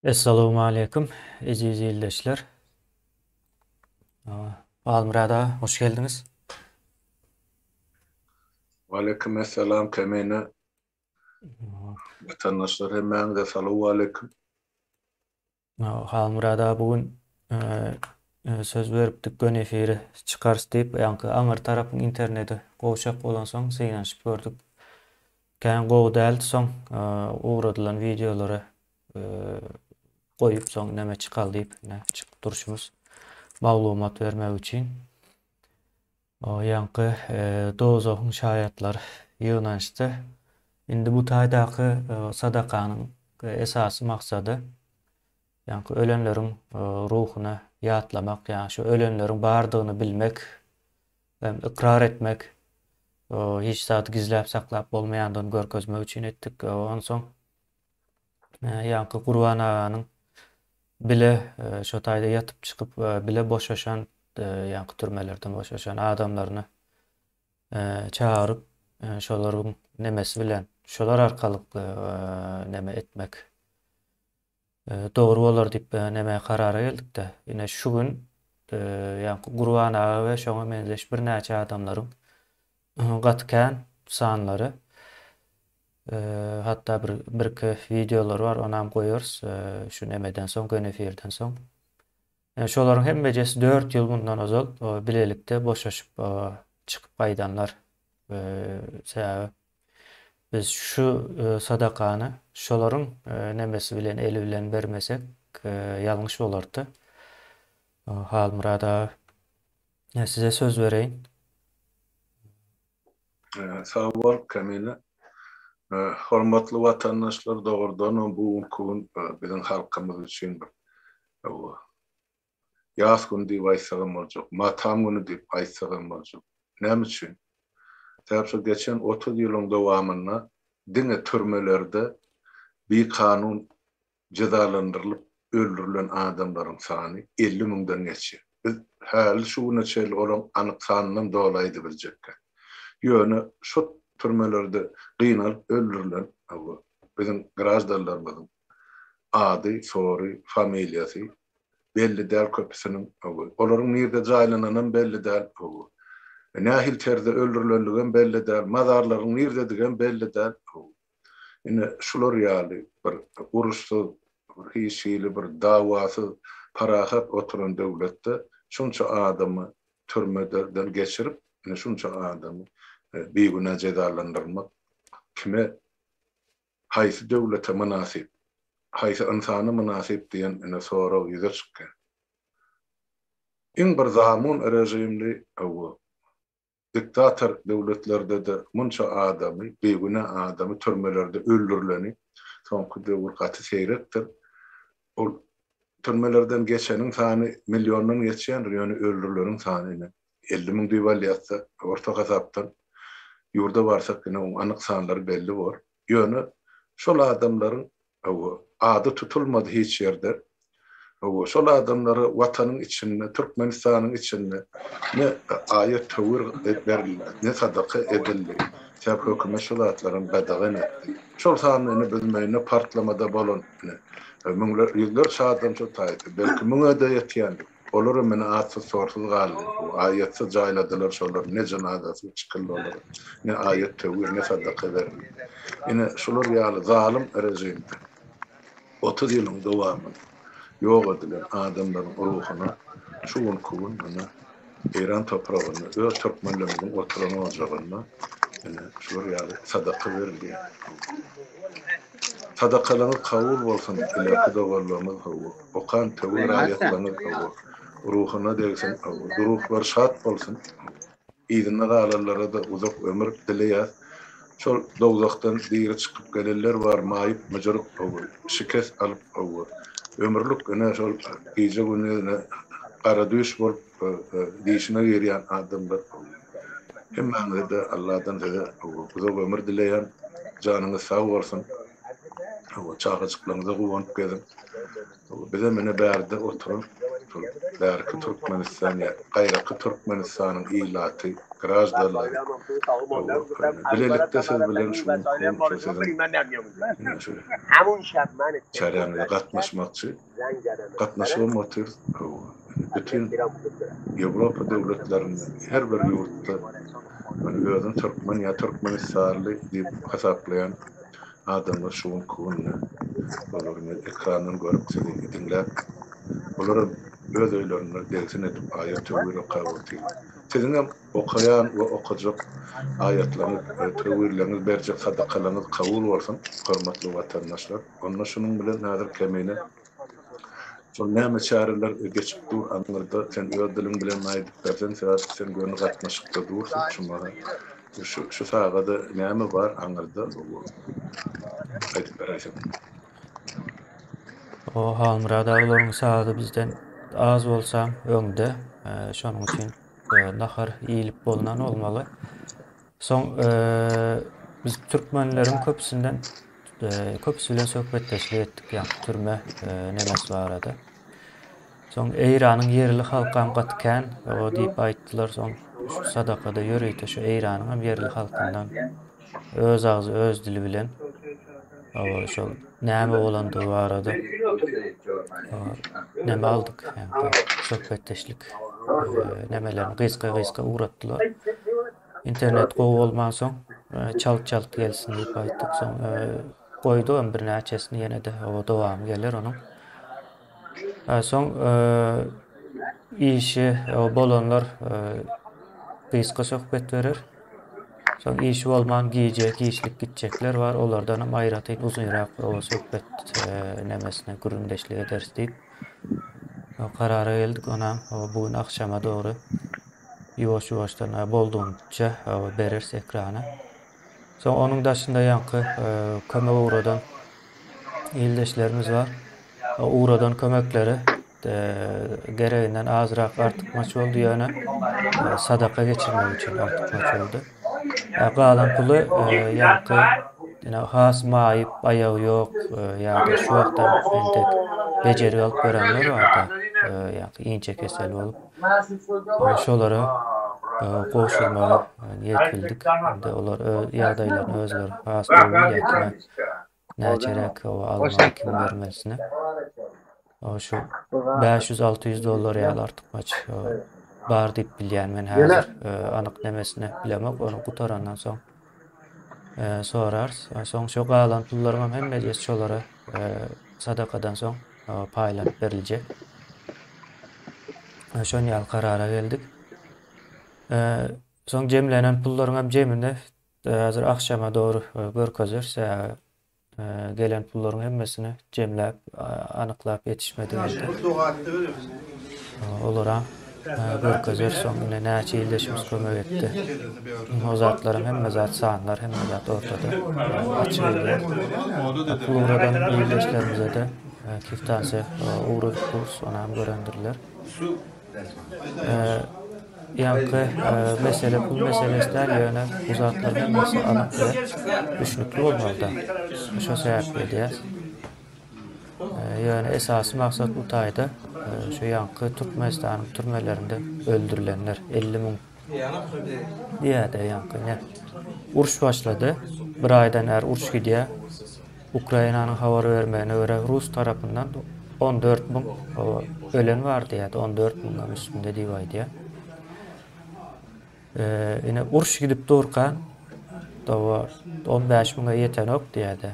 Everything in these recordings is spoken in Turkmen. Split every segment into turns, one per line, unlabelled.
Assalamu alaikum, aziz ildeşler. Almurada, hoş geldiniz.
Aleykümselam temene vatandaşlar hemen de salamu aleyküm.
Almurada bugün söz veripdik gön efiri çıkars deyip, yankı aňyr tarapyň interneti gowşap bolan soň seýnaşyp gördük. Kän gowy däldi soň uğradylan videolary goýup soň näme çykal diýip çykyp duruşumuz maglumat bermek üçin. Yankı dozogyň şaýatlar ýygnaşdy. Indi bu taýdaky sadakanyň esasy maksady yankı ölenleriň ruhuny ýatlamak, ýa şu ölenleriň bardygyny bilmek hem ikrar etmek, hiç zat gizläp saklap bolmaýandygyny görkezmek üçin etdik. Ondan soň yankı Gurban aganyň bile şo taýda ýatyp çykyp bile boşaşan yankı türmelerden boşaşan adamlaryny çağırıp şolaryň nemesi bilen şolar arkaly neme etmek dogry bolar diýip neme karara geldik-de. Ine şu gün yankı Gurban aga we şoňa menzeş bir näçe adamlaryň gatykän sanlary hatta bir videolar var, onam goýarys şu nemeden soň, gön efirden soň. Şolaryň hemmejesi 4 ýyl bundan ozal bilelikde boşaşyp çykyp gaýdanlar. Sebäbi biz şu sadakany şolaryň nemesi bilen, eli bilen bermesek ýalňyş bolardy. Halmurada size söz bereýin.
Sağ ol Kamile. Hormatly vatandaşlar doğrudan bu gün bizim halkymız üçin ýaz güni diýip aýtsagam boljak, matam güni diýip aýtsagam boljak. Näme üçin? Täze geçen 30 ýylyň dowamyna diňe türmelerde bir kanun cezalandyrylyp öldürilen adamlaryň sany 50 000'dan geçýär. Biz häli şu neçeli olan anyk sanynyň dolaydy biljekkä. Ýöne şu türmelerde gynalp öldürilen bizim graždanlarymyzyň ady, sory, familiýasy belli däl köpüsiniň olaryň nerede jaýlananyň belli däl. Nähil terde öldürilenligi belli däl, mazarlaryň nerede digen belli däl. Ine şular ýaly bir uruşdy, bir hiçili bir dawasy parahat oturan döwletde şunça adamy türmeden geçirip, şunça adamy beýguna cezalandyrmak kime haýsy döwlete münasip, haýsy insana münasip diýen ine sorag ýüze çykýar. İň bir zaman rejimli diktator döwletlerde de munça adamy, beýguna adamy türmelerde öldürileni soňky döwür gaty seyretdir. Ol türmelerden geçeniň sany milyondan geçýän, ýöne öldürileniň sanyny 50 000 diýip alýatsa, orta hasapdan ýurda barsak ine anyk sanlary belli bor. Ýöne şol adamlaryň ady tutulmady hiç ýerde. Şol adamlary watanyň içinde, Türkmenistanyň içinde ne aýat töwür berildi, ne sadaka edildi. Täp hökümet şol atlaryň gadagyny etdi. Şol sanyny bilmeýne partlamada bolan müňler ýyllar şadam şol taýdy. Belki müňe de ýetýän. Olary meni atsız sorsuz galdy. Aýatsy jaýladylar şolar, ne janazasy çykyldy olar. Ne aýat töwür, ne sadaka berildi. Ine şolar ýaly zalim rejimdi. 30 ýylyň dowamyny ýok edilen adamlaryň ruhuny şu gün Iran topragyny, öz Türkmenleriň oturan ojagyna şular ýaly sadaka berildi. Sadakalaryň kabul bolsun, ilaki dogallamaz okan töwür aýatlanyr ruhuny degsen, ruhlar şat bolsun. Ýygyna galarlara da uzak ömür dileýär. Şol dowzakdan diýeri çykyp gelenler bar, maýyp myjyryk şikes alyp ömürlük ene şol gece gününe ara düş bolup diýişine gerýän adamlar hemme de Allah'tan da uzak ömür dileýän, janyňyz sag bolsun. Çağıçyklaryňyza gowanyp gelin. Bize mene bärde oturup Türkmenistan ýa gaýraky Türkmenistanyň ýylaty garajlarlar. Bilelikte söz bilen şunu çaryanıya katnaşmakçı. Katnaşma motor bütün Avrupa devletlerinde her bir yurtta gözün Türkmenistarlı diye hesaplayan adamlar şunun kuvunna onların ekranını görüp seni dinler. Onların öz oylarını delsin edip ayet öğüyle kavurdu. Sizin hem okuyan ve okuyacak ayetleriniz, tevirleriniz, bercek sadakalarınız kabul olsun, hürmetli vatandaşlar. Onunla şunun bilen nadir kemine son näme çareler geçip dur anlarda sen öz dilin bilen aýdyp bersen sen gönül gatnaşykda dursun şuma şu sagada näme bar anlarda aýdyp berýärsin.
O halmyrada olaryň sagady bizden az bolsam öňde şonuň üçin nahar iýilip bolunan olmaly. Soň biz türkmenleriň köpüsinden köpüsü bilen söhbetleşip etdik ýa türme nemesi barada. Soň Eýranyň yerli halkam gatkan o diýip aýtdylar. Soň şu sadakada ýöreýte şu Eýranyň hem yerli halkyndan öz agzy öz dili bilen şol näme bolandygy barada näme aldyk ýa söhbetleşdik. Nämelerini gysga uğratdylar. İnternet gowy bolman soň çalk gelsin diýip aýtdyk. Soň goýdum bir näçesini ýene de o dowam geler onuň. Soň işi bolanlar gysga söhbet berer. Soň işi bolman giyişlik gitjekler bar. Olardan hem aýraty uzunrak o söhbet nemesine güründeşlik ederiz diýip karara geldik. Ona bugün akşama doğru ýuwaş-ýuwaşdan bolduğunça berers ekrana. Soň onuň daşynda ýanky kömek uğradan ildeşlerimiz var. Uğradan kömekleri gereğinden azrak artykmaç boldy ýöne sadaka geçirmek üçin artykmaç boldy. Galan puly ýanky has maýyp aýagy ýok ýa-da şu wagtda entek bejeri alyp berenler barda ýa-da inçe kesel bolup şolara goşulmaly ýetgildik. Inde olar ýagdaýlaryny özleri has bolýar ýa-da näçerek almak kim bermesine. Şu $500-600 ýaly artykmaç bar diýip bilýän men häzir anyk nemesine bilemek onu gutarandan soň sorars. Soň şu galan pullaryň hemme şolara sadakadan soň paýlanyp beriljek. Şoň ýaly karara geldik. Soň jemlenen pullaryň hem jemini häzir akşama doğru görkezir. Gelen pullaryň hemmesini jemläp anyklap ýetişmedi. Olara görkezir soň näçe ildeşimiz kömek etdi. O zatlaryň hemme zat sanlar hemme zat ortada açyk edildi. Puluradan ildeşlerimize de kiftansy uğradyk kurs ona hem görendirler. Ýanky mesele pul meselesinden ýöne bu zatlar hemmesi anyk we düşünükli bolmaly. Şo sebäple diýär. Ýöne esasy maksat bu taýda şu ýanky Türkmenistanyň türmelerinde öldürilenler 50 000 diýär-de ýanky ne uruş başlady. Bir aýdan är uruş gidýär. Ukrainanyň habar bermegine görä Rus tarapyndan 14 000 ölen bar diýär. 14 000 üstünde diýip aýdýar. Ine uruş gidip durkan da 15 000'a ýeten ok diýär-de.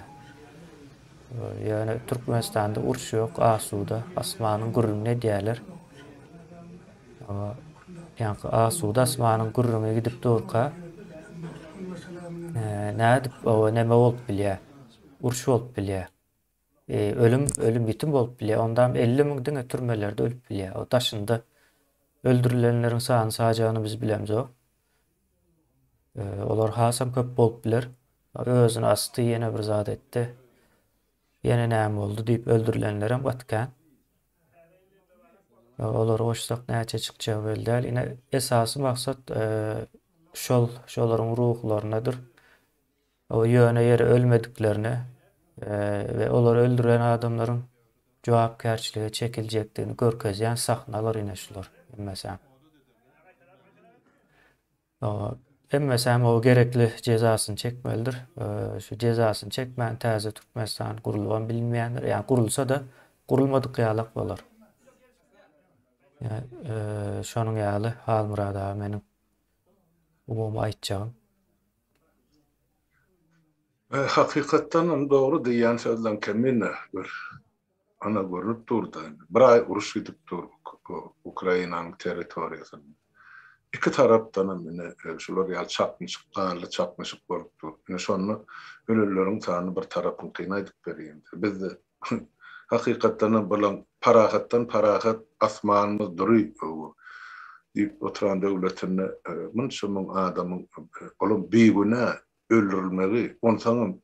Ýani Türkmenistanda uruş ýok, asuda, asmanyň gürrüňine diýerler. Ýanky asuda asmanyň gürrüňe gidip durka nädip näme bolup bilýär? Uruş bolup bilýär. Ölüm bitim bolup bilýär. Ondan 50 000 türmelerde ölüp bilýär. O daşynda öldürilenleriň sany sajany biz bilemizok. Olar hasam köp bolup biler. Özüni asty ýene bir zat etdi. Ýene näme boldy diýip öldürilenler hem gatkan. Olar oşsak näçe çykjak beldäl. Ine esasy maksat şolaryň ruhlarynadyr. O ýöne ýere ölmediklerini we olar öldüren adamlaryň jogapkärçiligi çekiljekdigini görkezýän sahnalar ine şular. Mesela O, emmesem o gerekli cezasyny çekmelidir. Şu cezasyny çekmän täze Türkmenistan gurulgan bilinmeýändir. Ýani gurulsa da gurulmadyk ýalak bolar. Yani, şonuň ýaly hal murada meniň umumy aýtjagym.
Hakykatdan doğru diýen sözden kemine bir ana görüp durdy. Bir ay uruş gidip dur Ukrainanyň territoriýasyna. İki tarapdan mine şular ýa çapmışyk bolup dur. Ine şonu ölürleriň sany bir tarapyny kıynaýdyp berýär. Biz de hakykatdan bolan parahat asmanymyz duruy diýip oturan döwletini munşumyň adamyň olum beýguna öldürilmeli. Onsaňam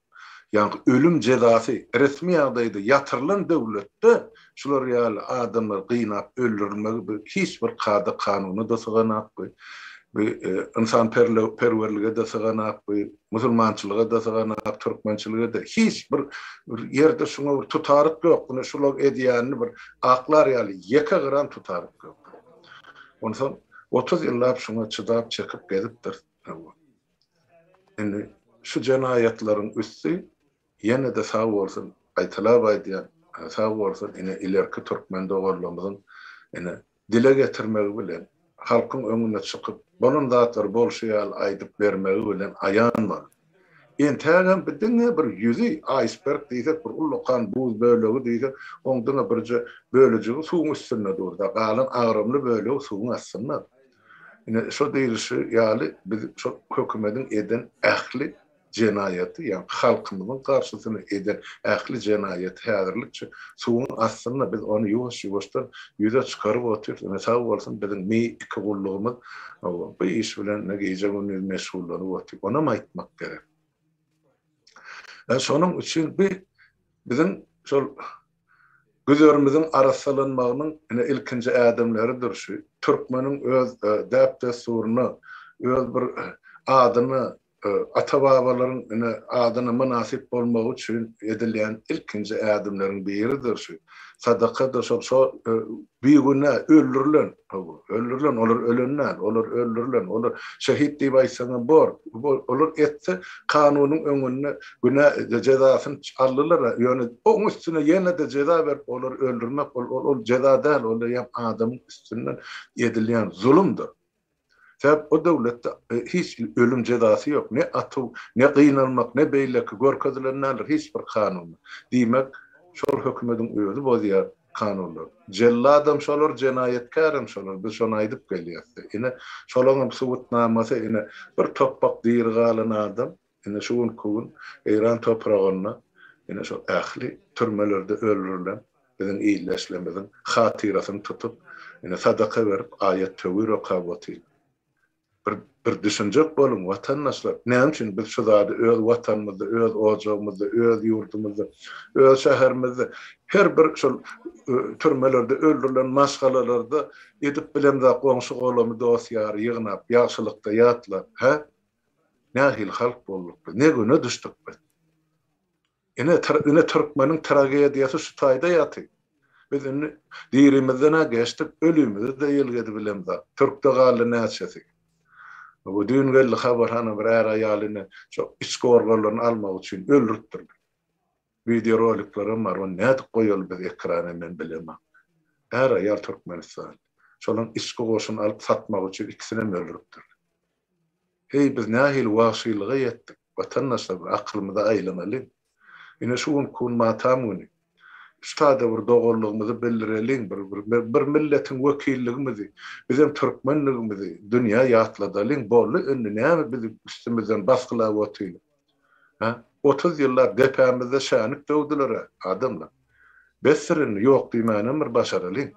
ýani ölüm jezasy resmi ýagdaýda ýatyrylan döwletde şular ýaly adamlar gynap öldürilmeli hiç bir kada kanuny da syganakby. İnsan perwerlige de syganakby, musulmançylyga da syganakby, türkmençilige de hiç bir ýerde şuňa bir tutaryk ýok. Bunu şular edýänini bir aklar ýaly ýeke gram tutaryk ýok. Ondan 30 ýyllap şuňa çydap çekip gelipdir. Indi şu jenayetlaryň üstü ýene de sag bolsun, aýtylap aýdýan, sag bolsun, ine ilerki türkmen dogurlamyzyň ine dile getirmegi bilen halkyň öňüne çykyp, bunun zatlar bolşýal aýdyp bermegi bilen aýan bar. Entägem bidiňe bir ýüzi iceberg diýsek, bir ullukan buz bölegi diýsek, oňdyňa birje bölejigi suwuň üstünde durda, galan agrymly bölegi suwuň astynda. Ine şo diýilişi ýaly biz şo hökümetiň eden ähli jenayeti, ýani halkymyzyň garşysyna eden ähli jenayeti häzirlikçe suwuň astynda biz onu ýuwaş-ýuwaşdan ýüze çykaryp otyr. Ine sag bolsun biziň iki gullugymyz bu iş bilen nägeýje günüň meşgullanyp otyr. Ona aýtmak gerek. Şonuň üçin biziň şol gözlerimiziň arasalanmagynyň ine ilkinji adamlaridir şu. Türkmeniň öz däp desturuny, öz bir adyny, ata-babalaryň ine adyna münasip bolmagy üçin edilýän ilkinji adamlaryň biridir şu. Sadaka da şo beýguna öldürilen, olar ölenler, olar öldürilen, olar şehit diýip aýtsaňa bor, olar etse kanunyň öňünde günä jezasyny aldylar, ýöne oň üstüne ýene de jeza berip olar öldürmek, ol jeza däl, ol ýa adamyň üstünden edilýän zulümdür. Sebäp o döwletde hiç ölüm jezasy ýok. Ne atyw, ne gynalmak, ne beýleki görkezilenler hiç bir kanun. Diýmek şol hökümetiň özü bozýar kanunlar. Jelladam şolar jenayetkaram şolar. Biz şonu aýdyp gelýärdi. Ine şolaryň subutnamasy ine bir toppak diýirgalan adam, ine şuň kugun Eýran topragyna ine şol ähli türmelerde öldürilen biziň iýleşlemizin hatirasyny tutup ine sadaka berip aýat tövür okawaty. Bir düşünjek bolun vatandaşlar. Näme üçin biz şu zady öz watanymyzda, öz ojagymyzda, öz ýurdumyzda, öz şäherimizde her bir şol türmelerde öldürilen maşgalalarda edip bilemde goňşy golamy dosýary ýygnap, ýagşylykda ýatlap, nähil halk bolduk, ne güne düşdük biz. Ine Türkmeniň tragediýasy şu taýda ýaty. Biz indi diýerimizden geçdik, ölümüzi de ýylgedy bilemde. Türkde galy näçesi. Bu dün geldi haber hana bir aýalyny şo iskorlarlaryny almak üçin öldürtdirdi. Video roliklerim var, onu näde goýaly biz ekrana men bilemem. Aýal Türkmenistan. Şolaryň iskogoşyny alyp satmak üçin ikisini öldürtdirdi. Hey, biz nähil wagşylyga ýetdik. Vatandaşlar aklymyza aýlamaly. Ine şuň kun matamuny. Ştada bir dogurlugymyzy bildirelim, bir milletin wekilligimizi, bizim türkmenligimizi dünýä ýatladalyň, bolly önüne näme bizim üstümizden baskylap otyly. 30 ýyllar depämizde şänik döwdiler adamlar. Besirin ýok diýmänem bir başaralyň.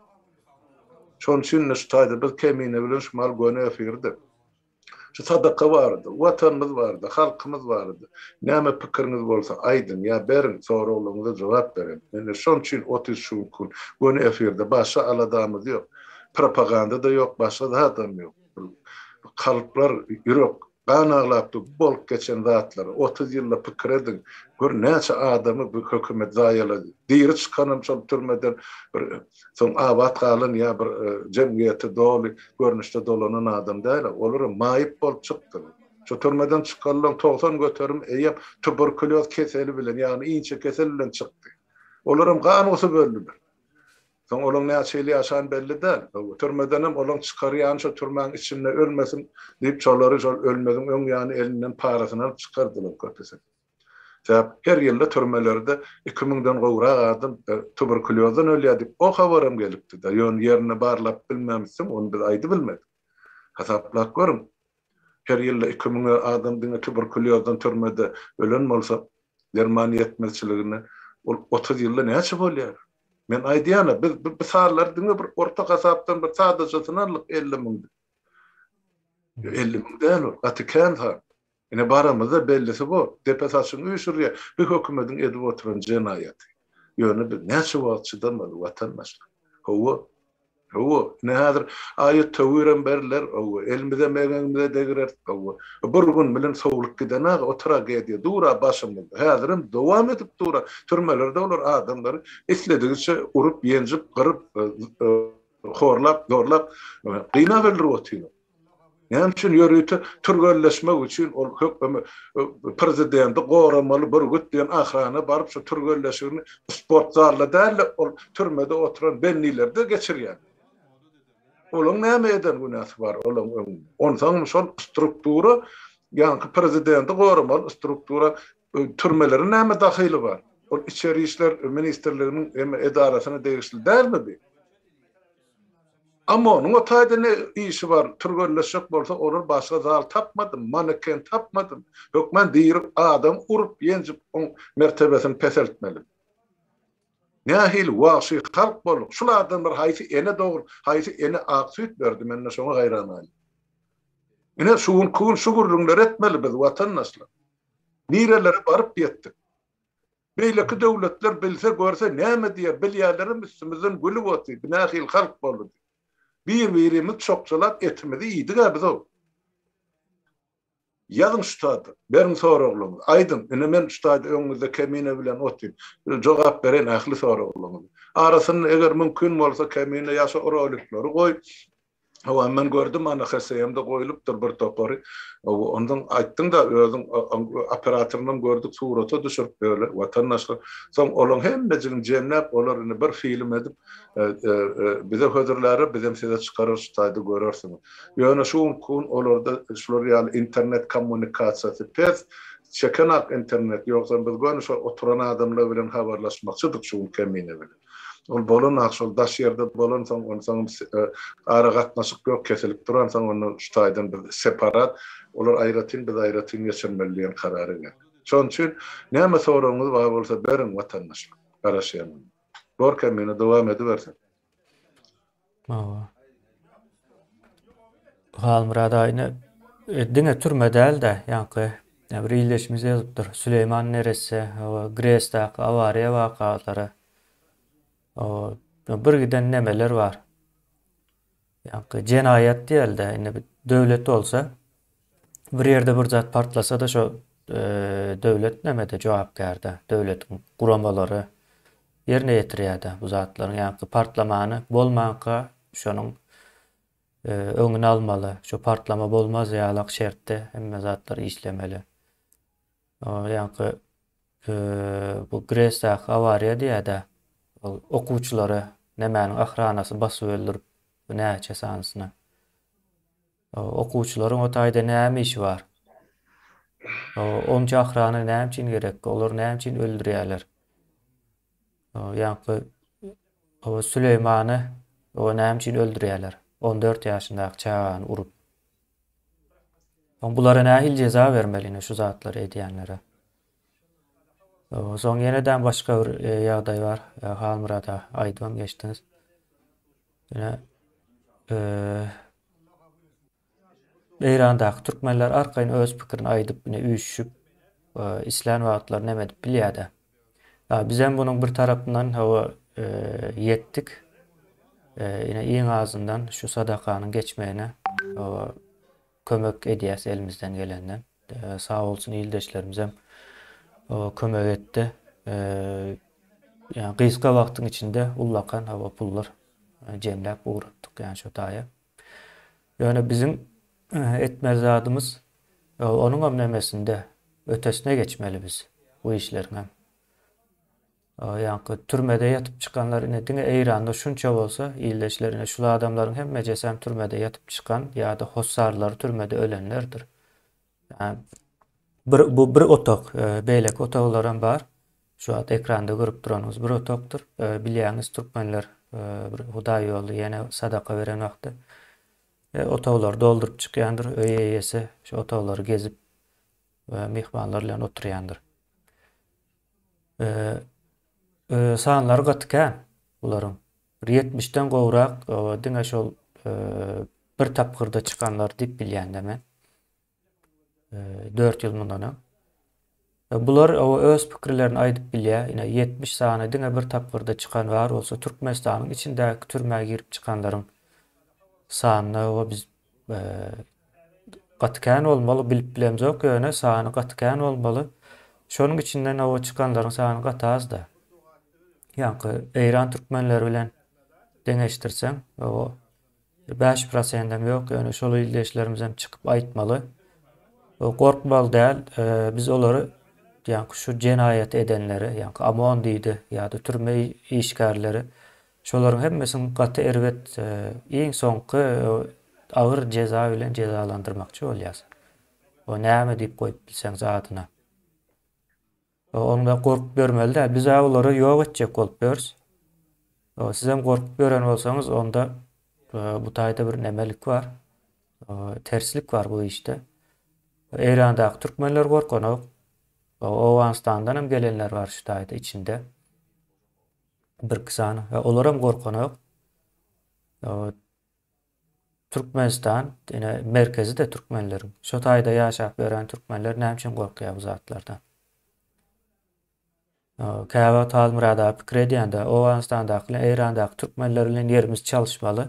Şoň üçin ştada biz kemine bilen şumal göne efirdi. Şu sadaka vardı, vatanımız vardı, halkımız vardı. Näme pikiriniz bolsa aýdyn, ýa berin, soraglanyňyza jogap berin. Mene şoň üçin 30 şuň kun göne efirde başga aladamyz ýok. Propaganda da ýok, başga da adam ýok. Kalplar ýürek Kan ağlapdy bolup geçen zatlar 30 ýylda pikir edin. Gör näçe adamy bu hökümet zaýalady. Diýri çykanam şol türmeden bir soň abat galan ýa bir jemgyýete doly görnüşde dolanan adam däl. Olar maýyp bolup çykdy. Şu türmeden çykanlar 90 göterim eýip tuberkuloz keseli bilen ýani inçe kesel bilen çykdy. Olaram kan olsa böldüler. Soň olaň näçeli ýaşan belli däl. Türmedenem olaň çykarýan şu türmäň içinde ölmesin diýip çolary şol ölmediň öň ýany elinden parasyny alyp çykardylar köpese. Sebäp her ýylda türmelerde 2000den gowrak adam tuberkulozdan ölýär diýip o habaram gelipdi da. Ýön ýerine barlap bilmämişdim, onu bir aýdy bilmedim. Hasaplap görüm. Her ýylda 2000 adam diňe tuberkulozdan türmede ölen bolsa derman ýetmezçiligine 30 ýylda näçe bolýar? Men aýdýana biz saatlar diňe bir orta hasapdan bir sadajasyny alyp 50 000. 50 000 däl, gatykän ha. Ine baramyzda bellisi bu. Deputasyň üýşürýär. Bir hökümetiň edip oturan jenaýaty. Ýöne bir näçe wagtçydan watandaşlar. Howa ne hazır ayet tawüren berler o elimize megenimize degirer o bir gün bilen sowluk gidene o tragediýa dura başymda hazırym dowam edip dura türmelerde olar adamları isledigiçe urup ýenjip gyryp horlap dorlap gyna berler. Näme üçin ýörüýte türgelleşmek üçin ol prezidenti goramaly bir güt diýen ahrana baryp şu türgelleşigini sport zalda däl ol türmede oturan bennilerde geçirýär. Olaň näme eden günäsi bar? Ondan şol struktura ýa-ni prezidenti goramaly struktura türmeleri näme dahyly bar? Ol içeri işler ministrliginiň edarasyna degişli dälmi bi? Amma onun o taýda ne işi bar? Türgelleşik bolsa olar başga zal tapmadym, maneken tapmadym. Ýok men diýip adam urup ýenjip on mertebesini peseltmeli. Nähil wagşy halk bolup şulardan bir haýsy ene dogry, haýsy ene ak süýt berdi menne şoňa gaýran aly. Ine şuun kun şugurluklar etmeli biz watandaşlar. Nirelere baryp ýetdik. Beýleki döwletler bilse görse näme diýer bilýärlerim üstümizden gülüp otdy. Nähil halk boldy. Bir-birimiz çokçalap etmedi iyidi biz o. Yazın şutadı. Benim soruğluğum. Aydın. Men şutadı öňünizde kemine bilen otayım. Jogap beren ahli soruğluğum. Arasını eger mümkün bolsa kemine ýaşa orolikleri goý. Hawa men gördüm ana hasayamda goýulypdyr bir topary. Ondan aýtdyň da özüň operatorundan gördük surata düşürip böyle watandaşlar. Soň olaň hemmejini jemläp olary bir film edip bize hödürleri bizim size çıkarır şutaýdy görersiňiz. Ýöne şu kun olarda şular ýaly internet kommunikasiýasy pes çekenak internet ýoksa biz görnüş oturan adamlar bilen habarlaşmakçydyk şu kemine bilen. Ol bolan akşol daş ýerde bolan soň ara gatnaşyk ýok kesilip duran soň onu şutaýdan bir separat olar aýratyn biz aýratyn geçirmeliýän karary geldi. Şoň üçin näme soragyňyz bar bolsa berin watandaşlar. Garaşýan. Bor kemine dowam edibersin.
Halmurad aýny diňe türme däl de ýa-ni bir ýylleşmez ýazypdyr. Süleyman neresi, Gresdäki awariýa wakatlary. Bir giden nemeler var. Yani cenaýat diýildi. Ine bir döwlet bolsa, bir ýerde bir zat partlasa da şo döwlet nemede jogapkärde. Döwletiň guramalary ýerine ýetirýärdi bu zatlaryň. Yani partlamany bolmanka şonuň öňüni almaly. Şo partlama bolmaz ýalak şertde hemme zatlar işlemeli. Yani bu Gresdäki awariýa diýärdi. Okuwçylary nemäniň ahranasy basyp öldürip näçe sanasyny. Okuwçylaryň o taýda näme işi bar? Onca ahrany näme üçin gerek? Olar näme üçin öldürýärler? Ýa-ni o Süleymany o näme üçin öldürýärler? 14 ýaşyndaky çagany urup. Bulara nähil ceza bermeli şu zatlar edýänlere. Soň ýeneden başga bir ýagdaý bar. Halmurada aýdym geçdiňiz. Ýene Eýrandaky türkmenler arkaýyn öz pikirini aýdyp üýüşüp islan wagtlar näme edip bilýärdi. Biz hem bunyň bir tarapyndan ýetdik. Ýene iň azyndan şu sadakanyň geçmegine kömek ediyäs elimizden gelenden. Sağ olsun ildeşlerimiz hem kömek etdi. Yani gysga wagtyň içinde ullakan hava pullar jemläp uğratdyk yani şu taýa. Yani bizim etmez adımız onun hem nemesinde ötesine geçmeli biz bu işlerin hem. Yani türmede yatıp çıkanlar ine eýranda şunça bolsa ildeşlerine şu adamların hem mejesem türmede yatıp çıkan ya da hossarlar türmede ölenlerdir. Yani bu bir otak, beýlek otaklarım bar. Şu an ekranda görüp duranız bir otoktur. Bilýäňiz türkmenler bir Hudaý ýoly ýene sadaka beren wagty otoglar doldurup çykýandyr. Öýe eýesi şu otoglary gezip mihmanlar bilen oturýandyr. Sanlary gatykän bularyň. 70-den gowrak diňe şol bir tapgyrda çıkanlar dip bilýändä men. 4 ýyl mundan. Bular öz pikirlerini aýdyp bilýär. Ine 70 sany diňe bir tapgyrda çıkan bar bolsa Türkmenistanyň içindäki türmäge girip çıkanlaryň sanyny biz gatykän bolmaly, bilip bilemjok ýöne sany gatykän bolmaly. Şonuň içinden o çıkanlaryň sany gatazda. Ýa-ni Eýran türkmenleri bilen deňeşdirseň o 5% hem ýok. Ýöne şol ildeşlerimiz hem çykyp aýtmaly. Gorkmaly däl, biz olary ýa-ni şu jenaýat edenleri, ýa-ni amon diýdi ýa-da türme işgärleri şolaryň hemmesini gaty erwet iň soňky agyr jeza bilen jezalandyrmakçy bolýar. O näme diýip goýup bilseň zadyna. Onda gorkup görmeli däl. Biz olary ýok etjek bolup bers. Siz hem gorkup gören bolsaňyz onda bu taýda bir nemelik bar. Terslik bar bu işte. Eýrandaky türkmenler gorkanok. Owanistandan hem gelenler var şu taýda içinde. Bir kısany. Olar hem gorkanok. Türkmenistan ine merkezi de türkmenlerin. Şu taýda ýaşap beren türkmenler näme üçin gorkýar bu zatlardan? Käwä Talmurada pikir edýände Owanistandaky, Eýrandaky türkmenler bilen ýerimiz çalyşmaly.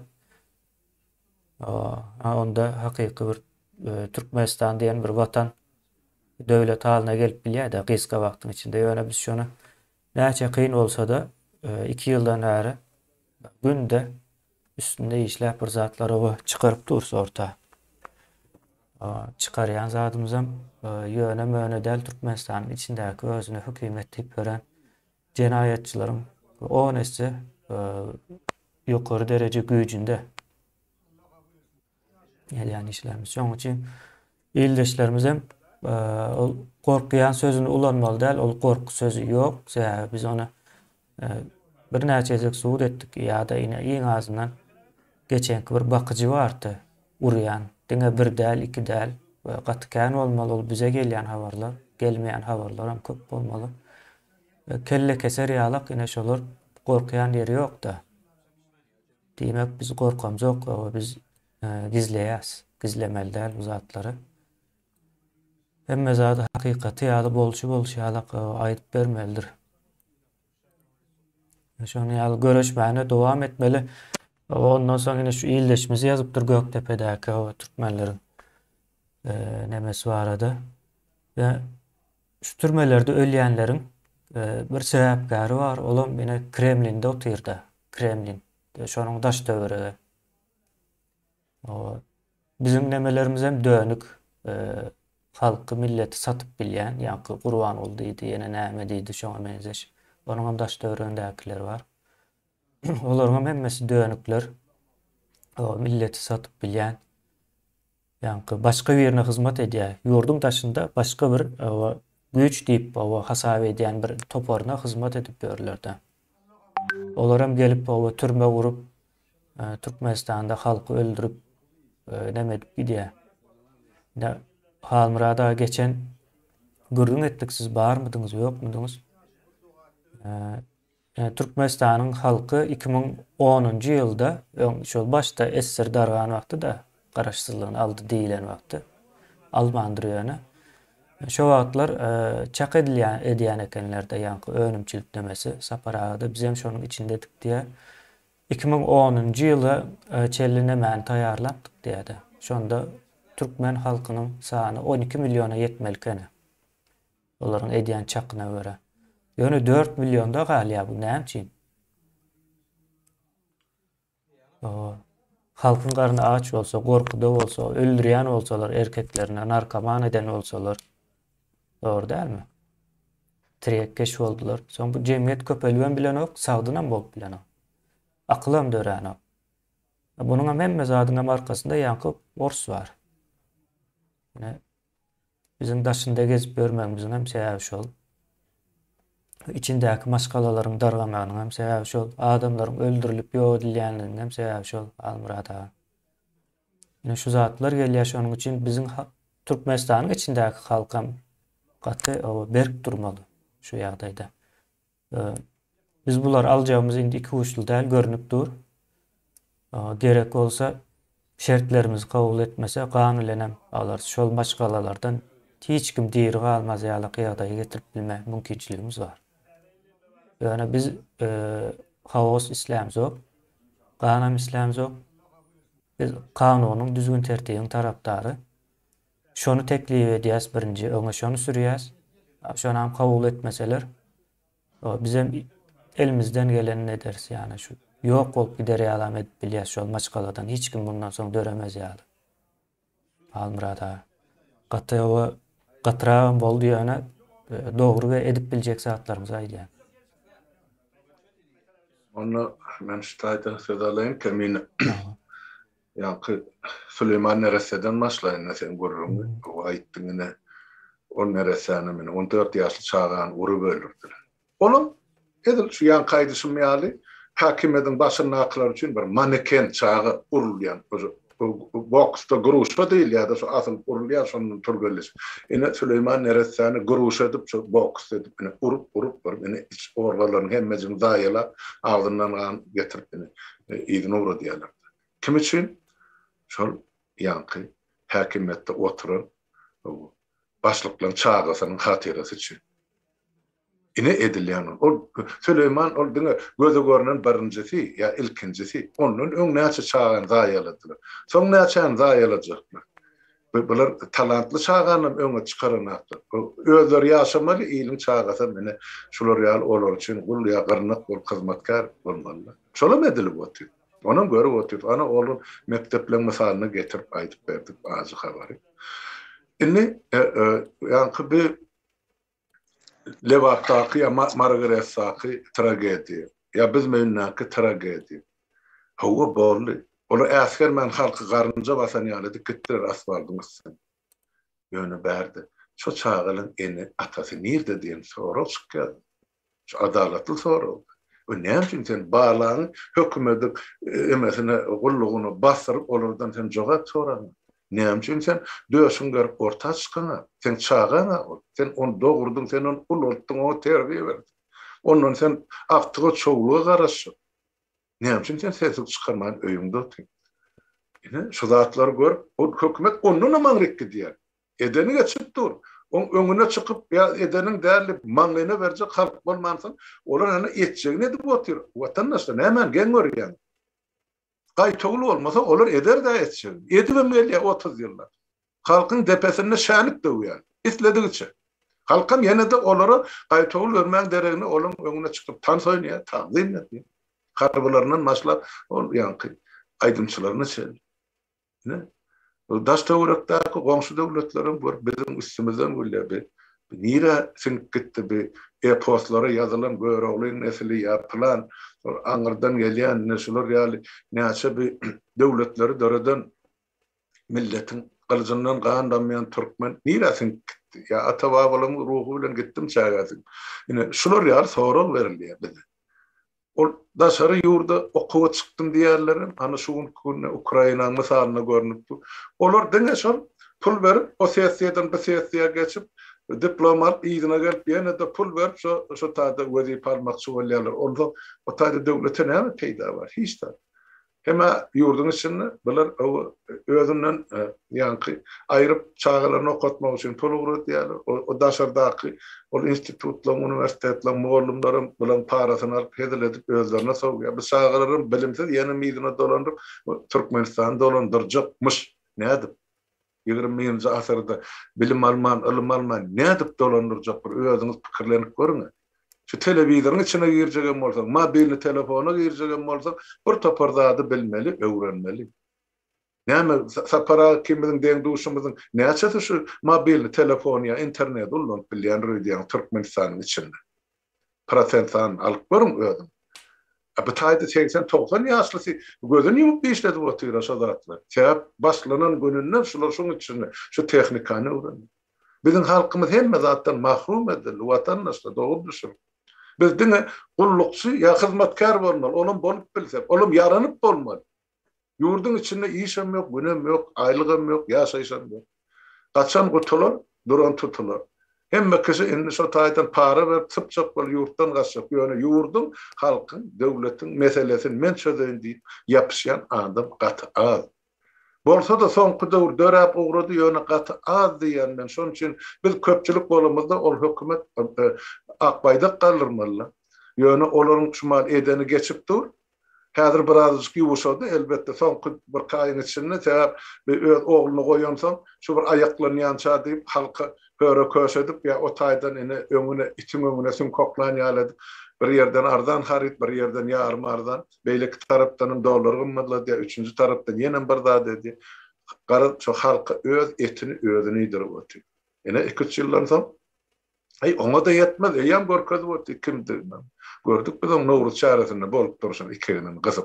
Onda hakyky bir Türkmenistan diýen bir watan döwlet halyna gelip bilýär-de gysga wagtyň içinde. Ýöne biz şonu näçe kyn bolsa-da 2 ýyldan bäri günde üstünde işläp bir zatlary çykaryp dursa orta. Çıkaryan zadymızam ýöne möne del Türkmenistanyň içindäki özüne hökümet diýip gören jenaýatçylaryň o näse ýokary derece güýjünde ýa-ni işlerimiz. Şoň üçin ildeşlerimiz hem ol gorkýan sözüni ulanmaly däl, ol gorku sözü ýok. Biz ona bir näçe suud etdik ýa-da iň azyndan geçenki bir bakyjy bardy, urýan. Diňe bir däl, iki däl gatykän bolmaly, ol bize gelýän habarlar, gelmeýän habarlar hem köp bolmaly. Kelle keser ýalyk ine şolar gorkýan ýeri ýok-da. Diýmek biz gorkamjok, biz gizleýäs, gizlemeli däl bu zatlary. Hemme zat hakykaty ýa-da bolşy-ýalyk aýdyp bermelidir. Şonu ýaly göreşmäne dowam etmeli. Ondan soň ine şu ildeşimiz ýazypdyr Göktepe'däki o türkmenleriň nemesi barada. Ve şu türmelerde ölýänleriň bir sebäpkäri bar. Olam mene Kremlinde oturýarda. Kremlin. Şonuň daş döwregi. Bizim nemelerimiz hem dönük. Halky milleti satyp bilýän, ýa-ni Gurban ol diýdi, ýene näme diýdi şoňa benzeş. Onuň hem daş döwregindäkiler bar. Olaryň hemmesi dönükler. Milleti satyp bilýän. Ýa-ni başga birine hyzmat edýär. Ýurdun taşynda başga bir güýç diýip hasap edýän bir toparına hyzmat edip berlerdi. Olar hem gelip türme gurup Türkmenistanda halky öldürüp näme edip gidýär. Halmyrada geçen gürrüň etdik, siz barmydyňyz, ýokmudyňyz? Türkmenistanyň halky 2010-njy ýylda şol başda SSR dargan wagtyda garaşsyzlygyny aldy diýilen wagty Almandyr ýöne. Şo wagtlar çak edýän ekenlerde ýa-ni önümçilik demesi saparagda biz hem şonuň içindedik diýe 2010-njy ýyla çelline men taýarlandyk diýdi. Şonda Türkmen halkynyň sany 12 milyona ýetmelikene. Olaryň edýän çakyna görä. Ýöne 4 milyonda galýa bu näme üçin? Halkyň garny aç bolsa, gorkuda bolsa, öldürýän bolsalar, erkeklerine narkoman eden bolsalar, dogry dälmi? Tirekkeş boldular. Soň bu jemgyýet köpelýän bilen ok, sagdynam bolup bilen ok. Aklam dörän ok. Bunuň hemme zadynyň arkasynda ýanky bors bar. Bizim daşynda gezip görmegimiziň hem sebäbi şol. İçindäki maşgalalaryň dargamanyň hem sebäbi şol. Adamlaryň öldürilip ýöwedilýänligiň hem sebäbi şol. Almurad aga. Şu zatlar gelýär şonuň üçin biziň Türkmenistanyň içindäki halkam gaty berk durmaly şu ýagdaýda. Biz bular alacağımız indi 2 uçlu däl görünüp dur. Gerek bolsa şertlerimizi kabul etmese ganulenem alar. Şol maşgalalardan hiç kim diýeri galmaz ýaly ýagdaýa getirip bilme mümkinçiligimiz bar. Ýöne biz hawos islämimiz ok, ganam islämimiz ok. Biz kanunyň düzgün tertibiň tarapdary. Şonu teklip edýäs birinji, öňe şonu sürýäs. Şonu ham kabul etmeseler, bizim elimizden gelen ne dersi yani şu yok bolup gider ýalam edip bilýär şol maçkaladan hiç kim bundan soň döremez ýaly. Almurada gatragan boldy ýöne dogry we edip biljek zatlarymyz aýdýar.
Onu men ştaýda söýdälen kemin ýa-ki Süleyman nereseden başlaýan sen görürüm. O aýtdyňyna on neresäni meni 14 ýaşly çagan urup öldürdiler. Onuň edil şu ýan kaýdysym ýaly hakimetiň başyny aklar üçin bir maneken çagy urulýan. Boksda guruşa değil ya da şu asıl urulýar şonun turgulys. Ene Süleyman neresäni guruş edip şu boks edip urup ene iç organlaryny hemmejini daýala ağzyndan gan getirip ýygyny ura diýerler. Kim üçin? Şol ýanky hakimetde oturan başlyklaryň çağasynyň hatyrasy üçin. Ine edilýän ol Süleyman ol diňe göze görünen birincisi ya ilkincisi onuň öňnäçe çağan daýaladylar. Soň näçe daýalajaklar. Bular talantly çağanyň öňe çykaranaklar. Özleri ýaşamaly ýylyň çağasy mene şular ýaly olar üçin gul ýa-garnak bolup hyzmatkar bolmaly. Şolam edilip otur. Onuň görüp otur. Ana oğlum mektepleň misalyny getirip aýdyp berdik azy habary. Indi ýanky bir Levataki ya Margaret'saki tragedi. Ya biz meýnäki tragedi. Hawa bolly. Olar äsker men halky garynja basan ýaly diketler asbardyňyz. Ýöne berdi. Şu çağalyň eni atasy nirde diýen sorag çykdy. Şu adalatly sorag. O näme üçin sen bağlany hökümetin emesine gullugyny basyryp olardan sen jogap soraň. Näme üçin sen döşüň görüp orta çykana, sen çağana, sen onu dogurdyň, sen onu ulutdyň, o terbiýe berdin. Ondan sen aktyga çoğuluğa garaşy. Näme üçin sen sesik çykarman öýüňde otur. Ine şu zatlar görüp, o hökümet onuň maňrykdy diýer. Edeni geçip dur. On öňüne çykyp ya edeniň därli maňlyna berjek halk bolmansyn, olar ana etjegini edip otur. Watandaşlar näme gen görýän? Gaýtogul bolmasa olar eder de etjek. Edibem gelýär 30 ýyllar. Halkyň depesine şänip döwýär. Isledigçe. Halkam ýene de olara gaýtogul görmäň deregini olaň öňüne çykyp tan soýnaýar, tagzym etdi. Garbylaryndan maşlap ol ýanky aýdymçylaryny çel. Ne? Daş tawrakdaky goňşy döwletleriň bir bizim üstümizden gülläbi. Nira sink gitdi bir e-postlary ýazylan görewliň nesli ýapylan aňyrdan gelýän näşeler ýaly näçe bir döwletleri döreden milletiň gylyjyndan gaýandanmaýan türkmen nira sink gitdi. Ya ata-babalyň ruhu bilen gitdim çägäsik. Ine şular ýaly soral berilýär bize. Ol daşary ýurda okuwa çykdym diýerlerim, ana şu gün Ukraina mysalyna görnüpdi. Olar diňe şol pul berip o sessiýadan bu sessiýa geçip diplomat ýygyna gelip ýene de pul berip şu taýda wezipe almakçy bolýarlar. Onda o taýda döwlete näme peýda bar? Hiç de. Hema ýurduň içinde bular özünden ýanky aýryp çağalaryny okutmak üçin pul gurýarlar. O daşardaky ol institutlar, universitetler, mugallimlerim bilen parasyny alyp hedil edip özlerine sowýar. Bu çağalaryň bilimsiz ýene miýdina dolandyryp Türkmenistan dolandyrjakmyş. Näde? 20-nji asyrda bilim alman, ilim alman nädip dolandyrjak bir özüňiz pikirlenip görüňiz. Şu telewizoryň içine girjegen bolsa, mobilni telefona girjegen bolsa, bir topar zady bilmeli, öwrenmeli. Näme sapara kimden deň duşumyzyň näçe şu mobilni telefon ya internet ullanıp bilýän röýdiýän Türkmenistanyň içinde. Prosentan alyp görüň özüm. Apetayda 80-90 ýaşlysy gözüni ýumup işledip otyra şazatlar. Sebäp başlanan gününden şular şoň içinde şu tehnikany öwrenip. Bizim halkymyz hemme zatdan mahrum edildi, watandaşlar doğup düşür. Biz diňe gullukçy ýa hyzmatkar bolmaly, onuň bolup bilsek, onuň yaranyp bolmaly. Yurdun içinde işem yok, günem yok, aylygym yok, ýaşaýşam yok. Gaçan gutular, duran tutular. Hemme kişi indi şu taýdan para berip çıpçak bol yurtdan gaçak. Ýöne yurdun, halkyň, döwletiň meselesini men çözeýin diýip ýapyşýan adam gaty az. Bolsa da soňky döwür dörap ugrady ýöne gaty az diýenden şoň üçin biz köpçülik bolamyzda ol hökümet akbaýda galyrmaly. Ýöne olaryň şumal edeni geçip dur. Häzir birazcık ýuwuşady elbetde soňky bir kaýyň içinde täp öz ogluny goýansam şu bir aýaklanýan çağa diýip halka höre köşedip ýa o taýdan ine öňüne içiň öňüne sün koklan ýalyp bir ýerden ardan harit bir ýerden ýarym ardan beýleki tarapdan dollar gymmatla diýe üçüncü tarapdan ýene bir zat dedi. Gara şu halka öz etini özüni ýdirip otyr. Ene 2-3 ýyldan soň ona da yetmez. Eýem görkezip otdy kimdir? Gördük biz onu Nowruz çaresinde bolup duruşan ikiginin gyzyp.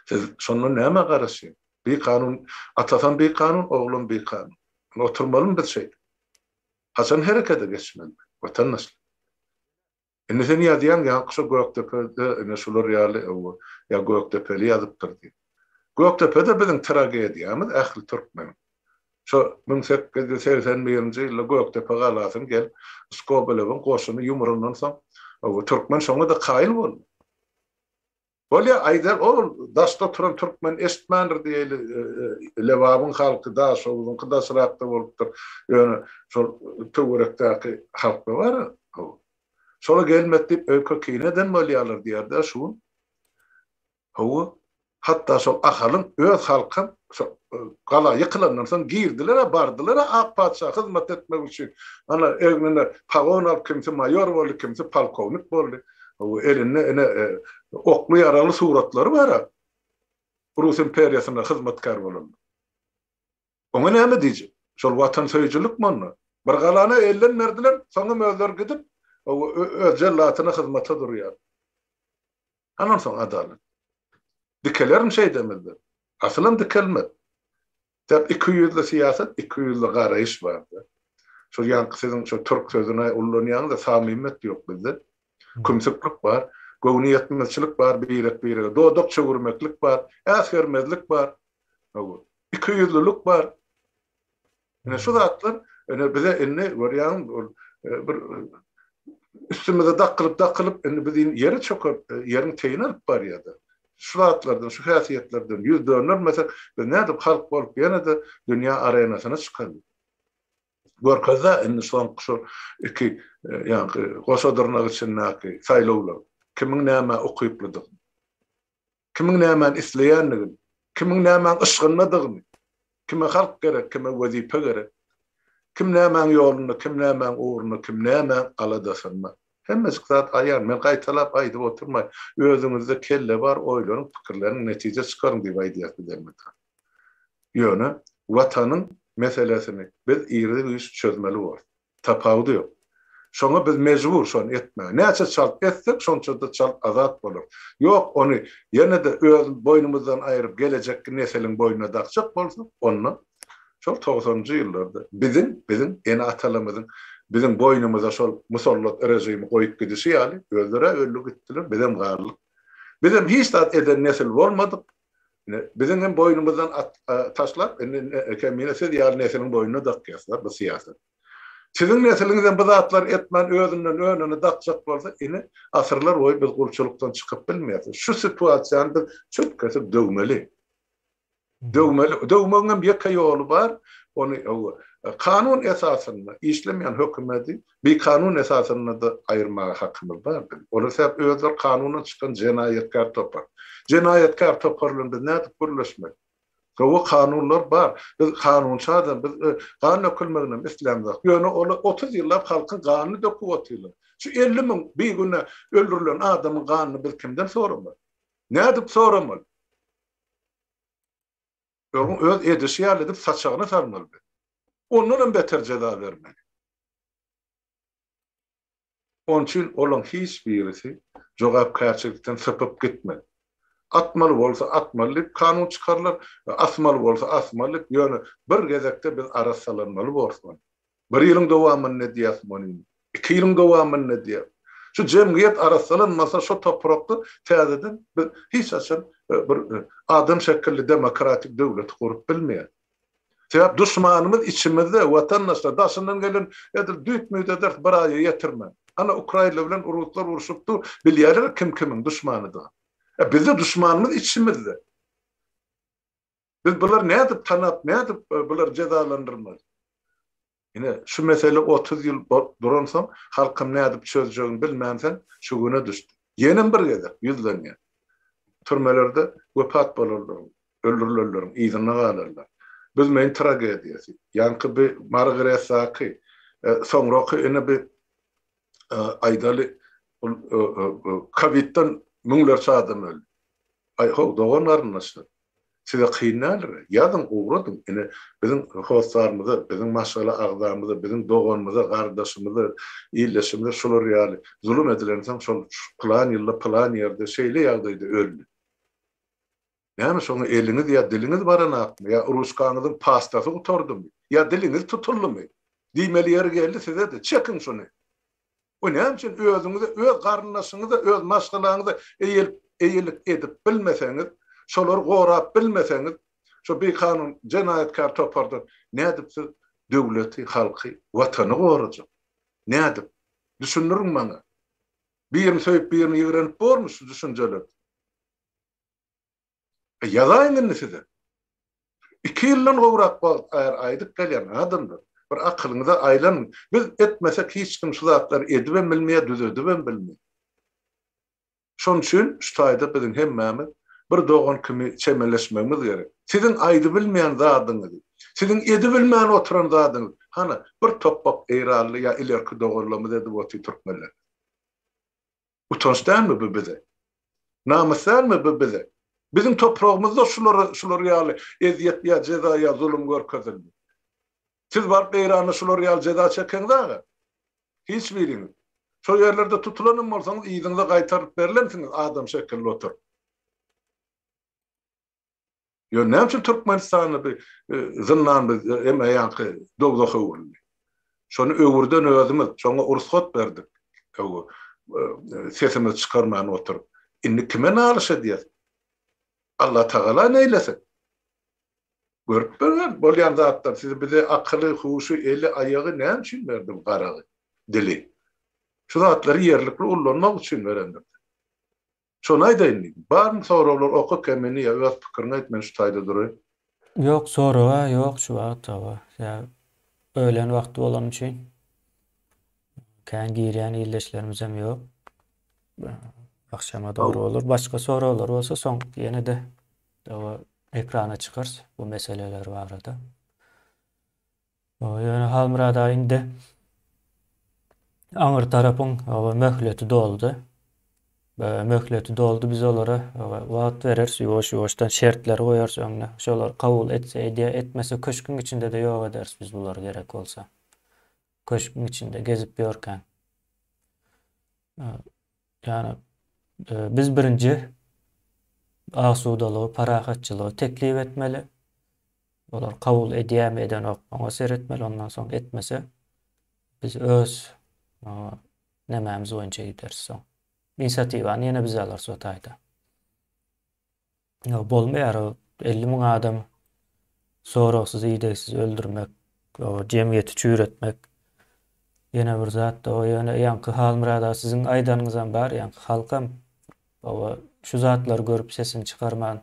Siz şonu näme garaşy? Bir kanun, atasan bir kanun, oğlum bir kanun. Oturmalı bir şey. Hasan harekete geçmeli. Vatandaşlar. Sen ýadyň ýa-da Göktepe'de ene şular ýaly ya Göktepe'li ýazypdyr diýip. Göktepe'de biziň tragediýamyz ähli türkmen. Şu 1881-nji ýylda Göktepe galasyny gel Skobelewiň goşuny ýumrundan soň o Türkmen şoňa da kaýyl boldy. Bolýa aýdar ol daşda turan Türkmen eşitmändir diýeli lewabyň halky da şoňyň kydasrakda bolupdyr. Ýöne şol töwerekdäki halk bar. Şola gelmet diýip öýke kineden bolýarlar diýerler şu. Hawa hatta şol ahalyň öz halkyn gala ýykylandan soň girdiler, bardylar, ak padşah hyzmat etmek üçin. Ana öňünde pagon alyp kimse mayor boldy, kimse polkovnik boldy. O elinde oklu yaralı suratlary bar. Rus imperiýasyna hyzmatkar bolan. Oňa näme diýjek? Şol watan söýjülük many. Bir galany elden merdiler, soňra möller gidip öz jellatyna hyzmata durýar. Anan soň adalet. Dikelerim şey demedi. Aslan dikelme. Tep 200'lü siyaset, 200'lü garaýyş bardy. Şu ýankysyň şu türk sözüne ullanýan da samimiyet ýok bizde. Kümsüklik bar, göwniyetmezçilik bar, bir dodok çöwürmeklik bar, äsgermezlik bar. 200'lülük bar. Ene şu zatlar bize enne görýän bir üstümize dakılıp enne bizim yere çöküp yerin teýin alyp bar ýa-da. Şu zatlardan, şu häsiýetlerden yüzlerler mesela nädip halk bolup ýene-de dünýä arenasyna çykdy. Görkezde enne şu iki ýa-ni goşadyrnak içindäki saýlawlar kimiň näme okyplydyk, kimiň näme isleýänligi, kimiň näme ışgynmadygyny, kime halk gerek, kime wezipe gerek, kim näme ýoluny, kim näme uğruny, kim näme aladasyny. Hemmesi zat aýan, men gaýtalap aýdyp oturmay, özüňizde kelle bar, oýlanyp pikirleriň netije çykaryň diýip aýdýar bilemmek. Ýöne watanyň meselesini biz ýerde iş çözmeli bol. Tapawdy ýok. Şoňa biz mejbur şonu etmek. Näçe çalt etsek, şonça da çalt azat bolar. Ýok, ony ýene-de öz boýnumyzdan aýryp gelecek neseliň boýnuna daqçak bolsa, onu şol 90-njy ýyllarda bizim ene atalarymyzyň bizim boynumuza şol musallat rejimi goýup gidişi ýaly özlere öllük gitdiler, bizim garlyk. Bizim hiç tat eden nesil bolmadyk. Bizim hem boynumuzdan taşlap, kemine siz ýaly nesiliň boynuna dakýaslar bu siýasat. Sizin nesiliňizden bu zatlar etmen özünden önüne dakjak bolsa, ine asyrlar boýy biz gulçulukdan çykyp bilmeýäris. Şu situasiýany biz çok kesip döwmeli. Döwmegiň bir ýolu bar, onu kanun esasında işlemeyen hükümeti bir kanun esasında da ayırmaya hakkımız var. Onu sebep özel kanuna çıkan cenayetkar topar. Cenayetkar toparlığında ne yapıp birleşmek? O kanunlar bar. Biz kanunçadan biz kanun ökülmegine İslamda. Ýöne 30 ýyllap halkyň ganyny döküp otylar. Şu 50 000 bir güne öldürülen adamyň ganyny bil kimden soramal? Nädip soramal? Ýöne öz edişi ýalydyp saçagyna salmaly. Ondan beter ceza vermeli. Onun için olan hiç birisi jogapkärçilikden sapıp gitmeli. Atmalı bolsa atmaly, kanun çıkarlar, asmaly bolsa asmaly, ýöne bir gezekde biz arasalanmaly bolsun. Bir ýylyň dowamyny ne diýäsmoni? 2 ýylyň dowamyny ne diýär? Şu jemgyýet arasalanmasa şu toprakdy täzeden biz hiç açan bir adam şekilli demokratik döwlet kurup bilmeýär. Sebäp düşmanymyz içimizde, watandaşlar daşyndan gelen edir düýtmüýde eder bir aýa ýetirme. Ana Ukraina bilen Ruslar uruşupdy, bilýärler kim kimiň düşmanydy. Bizde düşmanymyz içimizde. Biz bular nädip tanap, nädip bular cezalandyrmaly? Ine şu mesele 30 ýyl duransoň halkym nädip çözjegini bilmänsen şu güne düşdi. Ýene bir gezek ýüzlenýär. Türmelerde wepat bolarlar, öldürilirler, iýdine galarlar. Biz men tragediýasy. Ýanky bir Margaret Saky, soňraky ine bir aýdaly Covid'den müňlerçe adam öldü. Ay ho doganlarynysy. Size kıynalar. Ýadym uğradım. Ine bizim hostarmyzy, bizim maşgala agdamyzy, bizim doganmyzy, gardaşymyzy, ýyleşimler şolar ýaly zulüm edilensen şol plan ýylla plan ýerde şeýle ýagdaýda öldü. Näme şoňa eliniz ýa diliniz baranakmy ýa uruşkanyzyň pastasy utardym ýa diliniz tutuldymy? Diýmeli ýer geldi size de çekin şonu. O näme üçin özüňizi, öz garnaşyňyzy, öz maşgalaňyzy eýilip edip bilmeseňiz, şolar gorap bilmeseňiz, şu bir kanun jenayetkar topardan nädip siz döwleti, halky, watany gorajak? Nädip? Düşünürüm maňa. Birini söýüp birini ýigrenip bormuş düşünjeler. Ýazaýyn size. 2 ýyldan gowrak aýdyp gelýän adamlar. Bir akylyňyza aýlan. Biz etmesek hiç kim şu zatlar edip bilmeýär, düzedip bilmeýär. Şoň üçin şu taýda biziň hemmämiz bir dogan kimi çemeleşmemiz gerek. Sizin aýdy bilmeýän zadyňyz, sizin edi bilmeýän oturan zadyňyz, hana bir topap eýraly ýa ilerki doganlamy dedi boty türkmenler. Utançdanmy bu bize? Namusdanmy bu bize? Bizim toprağımızda şular ýaly eziyet ýa ceza ýa zulüm görkezildi. Siz bar eýrany şular ýaly ceza çekeňiz. Hiç biliniz. Şu ýerlerde tutulanım bolsaňyz ýygyňyza gaýtaryp berilensiniz adam şekilli oturup. Yo näme üçin Türkmenistany bir zyndan biz emme ýanky dogdaky boldy. Şonu öwürden özümiz, şoňa ursat berdik. Sesimiz çykarmadan oturup. Indi kime nalyş edýär? Allah Taala neýlesin? Görüp bergen bolýan zatlar sizi bize akyly, huşy, eli, aýagy näme üçin berdim garagy, dili. Şu zatlary ýerlikli ullanmak üçin berendir. Şonu aýdaýyn. Barmy sorawlar oku kemini ýa öz pikirini aýtman şu taýda duruy.
Yok sorawa, yok şu wagtda. Ya öğlen wagty bolan üçin kän girýän ýyldaşlarymyz hem ýok. Akşama doğru olur. Başka sorular olsa son yine de o ekrana çıkar bu meseleler var arada. O yani Halmurada indi. Aňyr tarapyň möhleti doldy. Möhleti doldy biz olara wagt berer, ýoş-ýoşdan şertler goýar soňra. Şolar kabul etse, etmese köşkün içinde de ýok ederiz biz bular gerek bolsa. Köşkün içinde gezip ýörken. Yani biz birinci asudalygy, parahatçylygy teklip etmeli. Olar kabul edýärmi eden ok, oňa seretmeli, ondan soň etmese biz öz nemämiz boýunça gideriz soň. İnisiativany ýene biz alar şu taýda. Ýa bolmaýar 50 000 adam soraksız, iýdeksiz öldürmek, o jemgyýeti çüýretmek ýene bir zat da o ýene ýanky Halmurada siziň aýdanyňyzdan bar, ýanky halkam o şu zatlar görüp sesini çıkarman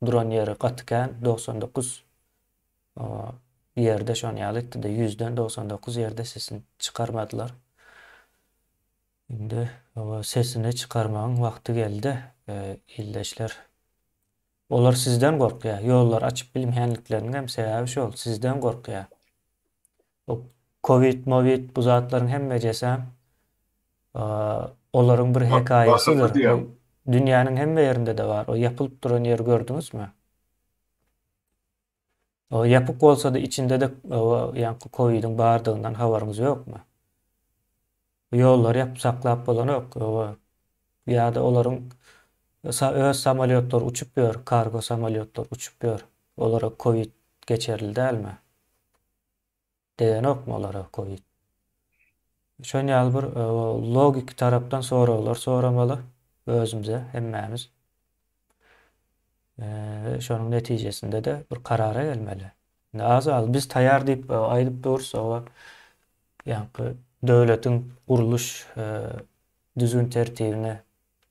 duran ýeri gatykän 99 o ýerde şonu ýalypdy da 100'den 99 ýerde sesini çıkarmadylar. Indi o sesini çıkarmagyň wagty geldi. Ýyldaşlar Olar sizden gorkýar. Ýollar açyp bilmeýänlikleriniň hem sebäbi şol. Sizden gorkýar. O Covid, Movid bu zatlaryň hemmejesem olaryň bir hekaýasydyr.
Vasıfı
O
diýem.
dünýäniň hemme ýerinde de bar. O ýapylyp duran ýer gördüňizmi? O ýapyk bolsa-da içinde de ýa-ni Covid'in bardygyňdan habaryňyz ýokmy? Ýollar ýapyp saklap bolanok. Ýa-da olaryň öz samolyotlar uçup ýör, kargo samolyotlar uçup ýör. Olara Covid geçerli dälmi? Deýenokmy olara Covid? Şoň ýaly bir logik tarapdan soramaly özümize hemmämiz. Şonuň netijesinde de bir karara gelmeli. Azal biz taýýar diýip aýdyp dursa, ýa-ni döwletiň guruluş düzgün tertibine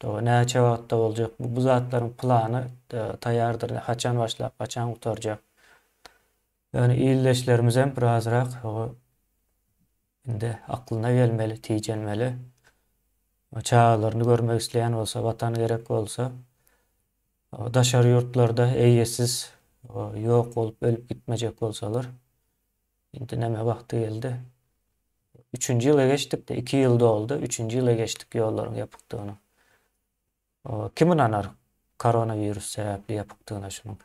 näçe wagtda boljak, bu zatlaryň plany taýýardyr, haçan başlap, haçan gutarjak. Yani illeşlerimiz hem birazrak indi aklyna gelmeli, tijenmeli. Çağalaryny görmek isleýän bolsa, watany gerek bolsa, daşary ýurtlarda eýesiz ýok bolup ölüp gitmejek bolsalar, indi näme wagty geldi? 3-nji ýyla geçdik de 2 ýyl doldy, 3-nji ýyla geçdik ýollaryň ýapykdygyny. Kim inanar koronavirus sebäpli ýapykdygyna şunuň?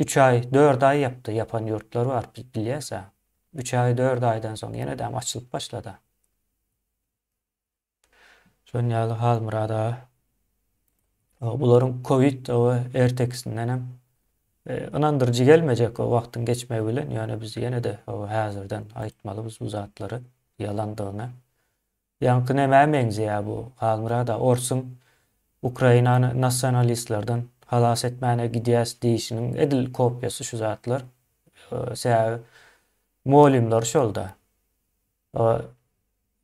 3 ay, 4 ay yaptı yapan yurtlar var bilýärse. 3 ay, 4 aydan soň ýene-de açylyp başlady. Şoň ýaly hal murada bularyň Covid ertekisinden hem inandyrjy gelmejek o wagtyň geçmegi bilen, ýöne biz ýene-de häzirden aýtmalybyz bu zatlary ýalandygyny. Ýa-ni näme meňzeýär bu hal murada orsun Ukrainany nasionalistlerden halas etmäne gidýäs diýişiniň edil kopýasy şu zatlar. Sebäbi muallimler şolda.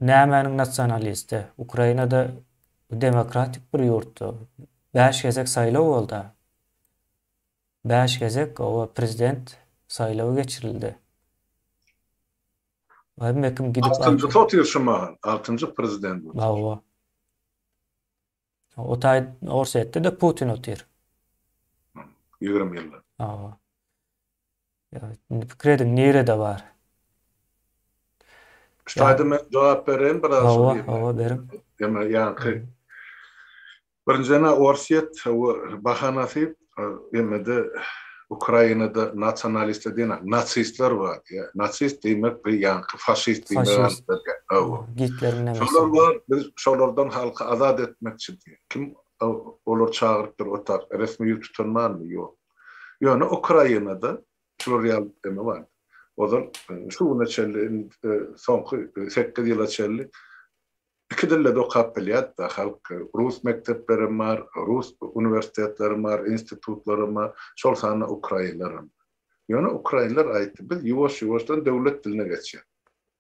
Nämäniň nasionalisti? Ukrainada demokratik bir ýurtdy. 5 gezek saýlaw boldy. 5 gezek prezident saýlawy geçirildi. Hem kim gidip
6-njy totyşyma, 6-njy prezident.
Bawa. O taý orsetde de Putin otyr.
20 ýyllar.
Awa. Ýa-ni pikirediň nerede bar?
Şaýda men jogap bereyim biraz.
Awa berim.
Ýa-ni birinjene orset bahanasy ýa-ni Ukrainada nasionalistler diýen natsistler bar. Natsist diýmek bir ýa-ni faşist diýmek.
Hitler'in näme?
Şolar bar, biz şolardan halky azad etmek üçin. Kim olar çağırıpdyr otar, resmi ýurt tutanmarmy? Ýok. Ýöne Ukrainada plurial deme var. Ozal şu neçeli soňky 8 ýyla çelli iki dille okap bilyat da halk Rus mektepleri var, Rus üniversitetleri var, institutları var, şol sany Ukrainalaryň. Ýöne Ukrainalar aýtdy, biz ýuwaş-ýuwaşdan döwlet diline geçýär.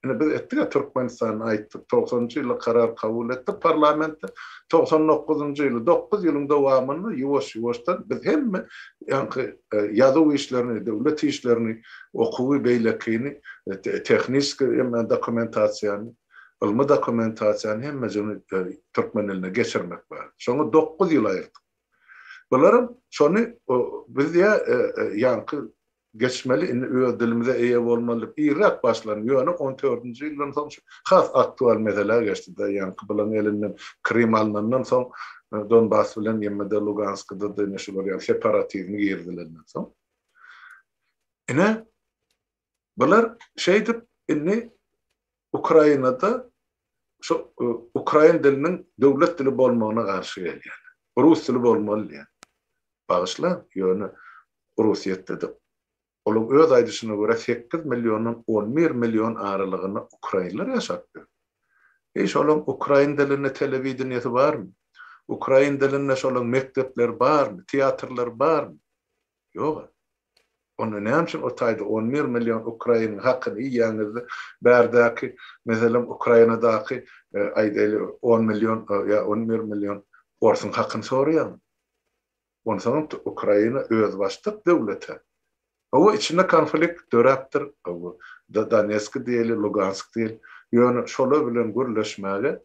Ene biz etdik Türkmenistan aýtdy, 90-njy ýyla karar kabul etdi parlamentde. 99-njy ýyly 9 ýylyň dowamyny ýuwaş-ýuwaşdan biz hemme ýa-ni ýazyw işlerini, döwlet işlerini, okuwy beýlekini, tehnik dokumentasiýany, ilmi dokumentasiýany hemmejini türkmen diline geçirmek bar. Şoňa 9 ýyl aýyrdyk. Bularym şonu biz ýa-ni geçmeli, öz dilimize eýe bolmaly. Irak başlanyp, ýöne 14-nji ýyldan soň has aktual meseleler geçdi da, ýa-ni bilen elinden Krim alnandan soň Donbass bilen ýemede Luganskda da näşeler separatizmi girdilerden soň. Ene bular şeýdip Ukrainada şu Ukrain diliniň döwlet dili bolmagyna garşy gelýär. Rus dili bolmaly. Bagyşla, ýöne Russiýetde de olaryň öz aýdyşyna görä 8 millionyň 11 million aralygyny Ukrainler ýaşapdy. Şolaryň Ukrain diline telewizionyasy barmy? Ukrain diline şolaryň mektepler barmy? Teatrlar barmy? Ýok. Onu näme o taýda 11 million Ukrain hakyny ýa-ni bärdäki meselem Ukrainadaky aýdaly 10 million ýa 11 million orsun hakyny soraýar. Ondan Ukraina öz başlyk döwleti. O içinde konflikt döräpdir. O Donetsk diýeli, Lugansk diýeli. Ýöne şolar bilen gürleşmäge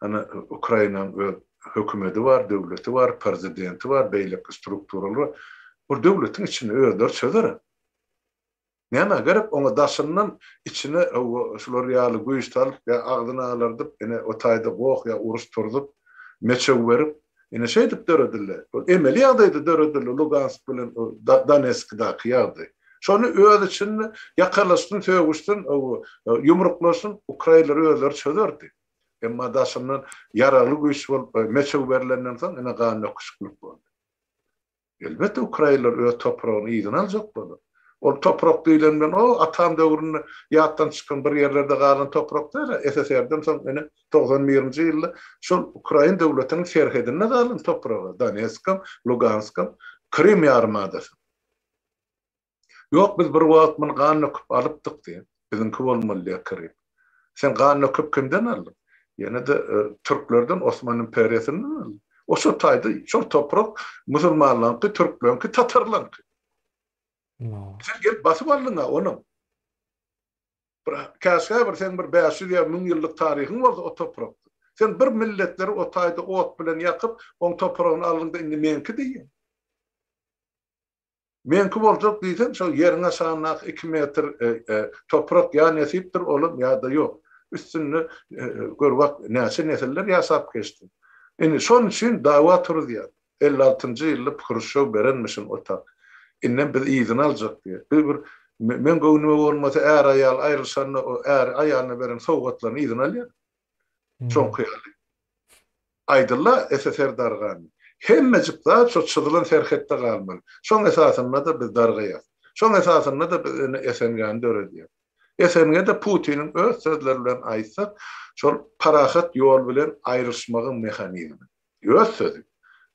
ana Ukrainanyň öz hökümeti var, devleti var, prezidenti var, beýleki strukturalary var. Bu devletin içinde öýler çözer. Näme gerek oňa daşyndan içine şular ýaly güýç talyp ya agdyna alardyp ene o taýda gok ya urus turdup meçe berip ene şeýdip dörediller. Emeli ýagdaýda dörediller Lugansk bilen Donetsk'da ýagdaý. Şonu öz içinde ýakalasyn, sögüşdün, ýumruklaşyn Ukrainalar özleri çözerdi. Emma daşyndan yaraly güýç bolup meçe berilenden soň ene gany okuşyk boldy. Elbette Ukrainalar öz topragyny ýygyny aljak boldy. O toprak diýilen o atam döwründe ýatdan çykan bir ýerlerde galan topraklar SSR'den soň ene 91-nji ýylda şol Ukraina döwletiniň serhedinde galan topragy Donetsk, Lugansk, Krim ýarymadaty. Ýok biz bir wagt men gany öküp alypdyk diýen. Biziňki bolmaly Krim. Sen gany öküp kimden aldın? Ýene de Türklerden Osman imperiýasynyň aldın. O şo taýda şol toprak musulmanlaryňky, türkleriniňki, tatarlaryňky. Sen gelip basıp aldın ha onu. Käşke bir sen bir 500 ýa 1000 ýyllyk taryhyň bolsa o toprakda. Sen bir milletleri o taýda ot bilen ýakyp, oň topragyny aldyňda indi menki diýen. Menki boljak diýsen, şo ýeriňe şanyk 2 metr toprak ýa nesipdir olum ýa-da ýok. Üstünde görwak näçe nesiller ýasap geçdi. Indi şoň üçin dawa turdy. 56-njy ýylda Khrushchev berenmişin o tak. İnnen biz iýdin aljak diýe. Men göwnüme bolmasa är aýal aýrylşan o är aýalyna beren sowgatlaryny iýdin alýar. Çoň kıyaly. Aýdylla SSR dargany. Hemmejik zat şo çyzylan serhetde galmaly. Şoň esasynda da biz dargaýar. Şoň esasynda da biz SNG'ni döredýär. SNG de Putinin öz sözleri bilen aýtsak, şol parahat ýol bilen aýryşmagyň mehanizmi. Öz sözü.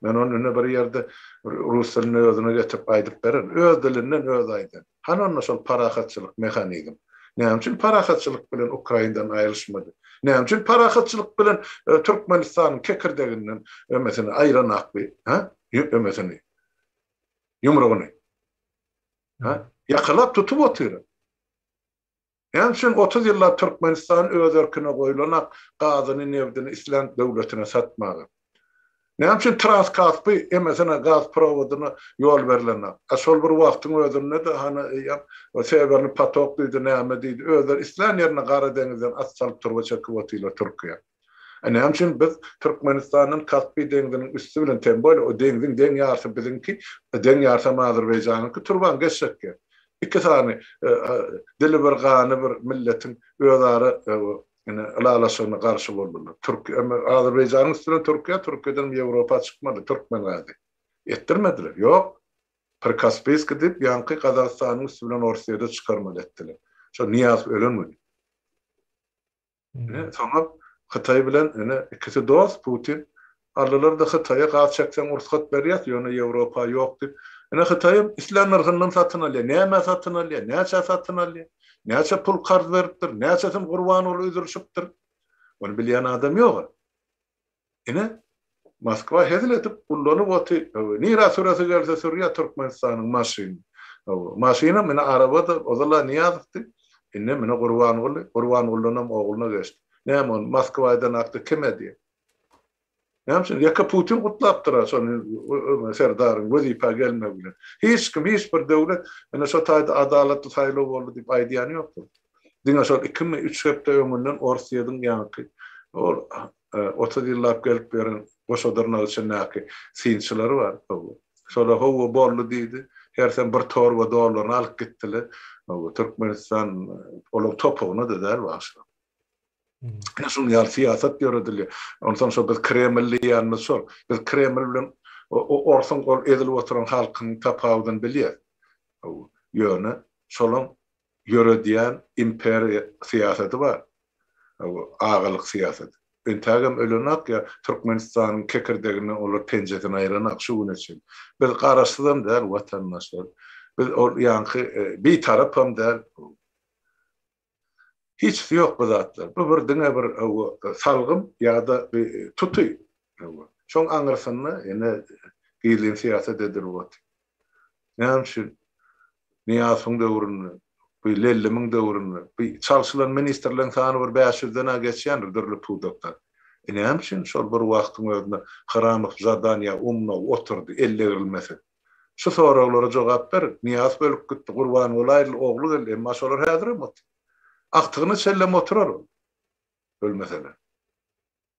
Men onu bir ýerde rus diline özüne getirip aýdyp beren, öz dilinden öz aýdan. Hanonda şol parahatçylyk mehanizm. Näme üçin parahatçylyk bilen Ukrainadan aýryşmady? Näme üçin parahatçylyk bilen Türkmenistanyň kekirdeginden ömesini aýran akby, ömesini ýumrugyny. Ýakylap tutup otyr. Näme üçin 30 ýyllar Türkmenistan öz erkine goýulan gazyny nevdini İslam döwletine satmagy. Näme üçin Transkaspy emesine gaz prowodyna ýol berilen. Şol bir wagtyň özünde de o seberini patok diýdi, näme diýdi. Özler İslam ýerine Gara dengizden at salyp turba çekyp otylar Türkiýe. Näme üçin biz Türkmenistanyň Kaspy dengiziniň üstü bilen tembol o dengiziň deň ýarsy biziňki deň ýarsy Azerbaýjanyňky turban geçsekki. İki tane dili bir gany bir milletin özleri alalaşyna garşy boldular. Azerbaýjanyň üstüne Türkiýeden Ýewropa çykmady, Türkmen gady. Etdirmediler. Ýok. Kaspiyski dip ýanky Kazakstanyň üstüne Orsiýada çykarmaly etdiler. Şo Niyaz ölenmedi. Soňra Hytaý bilen ikisi dost Putin aldylar da Hytaýa gaz çeksen ursat berýär, ýöne Ýewropa ýok dip. Hytaý İslam narhyndan satyn alýar. Näme satyn alýar? Näçe satyn alýar? Näçe pul karz beripdir? Näçesin gurban olup üzülşipdir? Onu bilýän adam ýok. Moskwa hedil etip pullanyp oty. Nira surasy gelse Suriýa Türkmenistanyň maşyny. Maşyna mene arabada ozala niýazdy. Inne mene gurban olunam ogluny geçdi. Näme on Moskwadan akdy kim edi? Näme ýa Putin gutlapdyr şonu serdaryň wezipa gelme bilen. Hiç kim hiç bir döwlet ene şo taýda adalatly saýlaw boldy diýip aýdýany ýokdur. Diňe şol 2003 hepde ömürden Orsiýadyň ýanky 30 ýyllar gelip beren goşadyrna üçin näki sinçilari bar. Şola howa boldy diýdi. Hersen bir torba dollaryny alyp gitdiler. Türkmenistan olup topugyny dediler başla. Şol ýaly siýasat ýöredilýär. Ondan şol biz Kremlli ýanyny şol. Biz Kreml bilen orsun ol edilip oturan halkyň tapawdyny bilýär. Ýöne şolun ýöredýän imperiýa siýasaty bar. Agalyk siýasaty. Entagam ölenak ya Türkmenistanyň kekirdegini olar penjetini aýranak şu gün üçin. Biz garaşdydan der watandaşlar. Biz ol ýanky bir tarapam der. Hiç ýok bu zatlar. Bu bir diňe bir salgym ýa-da tutuy. Şoň aňyrsyny ene giýilen siýasat edirwat. Näme üçin? Niýasyň döwründe, bu lellimiň döwründe, bu çalşylan ministrleriň sany bir 500-den geçýändir dürli pudoklar. Näme üçin şol bir wagtyň özünde haramyk zadanya umna oturdy, elle girilmese. Şu soralara jogap ber, niyaz bölüp gitdi, Gurban bolayly oglu geldi, emma şolar häzir emot. Aktygyny sellem oturar, bölmeseler.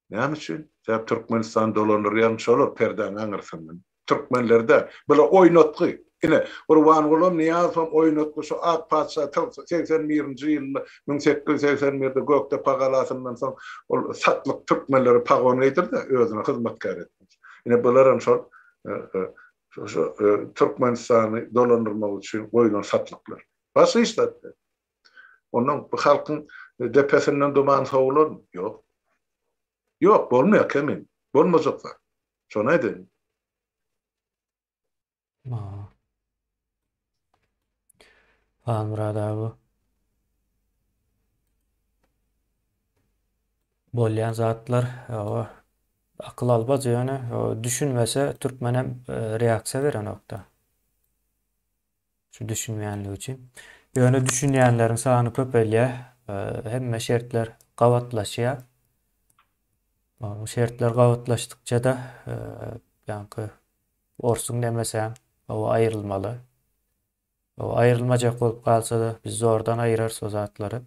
Näme üçin? Täp Türkmenistan dolanýar şolar perden aňyrsyn. Türkmenlerde böyle oynatgy. Ine Gurban bolam niyazam oynatgy şu ak paça 81-nji ýylda 1881-de gökde pagalasyndan soň ol satlyk türkmenleri pagon eýdirdi, özüne hyzmatkar etdi. Ine bularam şol şu Türkmenistany dolandyrmak üçin goýulan satlyklar. Başy işletdi. Ondan bu halkyň depesinden duman sowulan ýok. Ýok, bolmaýar kemin. Bolmazaklar. Şonu edin.
Ma. Murad abi. Bolýan zatlar akıl albaz ýöne düşünmese türkmen hem reaksiýa beren nokta. Şu düşünmeýänligi üçin. Ýöne düşünýänleriň sany köpelýär, hemme şertler gawatlaşýar. O şertler gawatlaşdykça da ýa-ni orsun demesem, o aýrylmaly. O aýrylmajak bolup galsa da biz zordan aýyrarys o zatlary.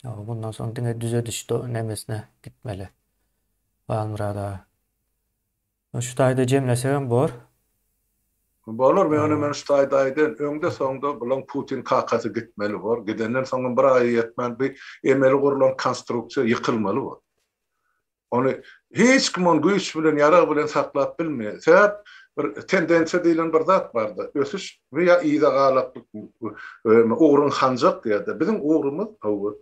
Bundan soň diňe düze düşdi nemesine gitmeli. Murad abi. Şu taýda jemlesem bor.
Bolar men şu taýdaýdan öňde soňda bulan Putin kakasy gitmeli bor. Gidenden soň bir aý ýetmän bir emeli gurulan konstruksiýa ýykylmaly bor. Onu hiç kim on güýç bilen ýarag bilen saklap bilmeýär. Sebäp bir tendensiýa diýilen bir zat bardy. Ösüş we ýa ýa-da galaklyk ugrun hanjak diýdi. Bizim ugrumyz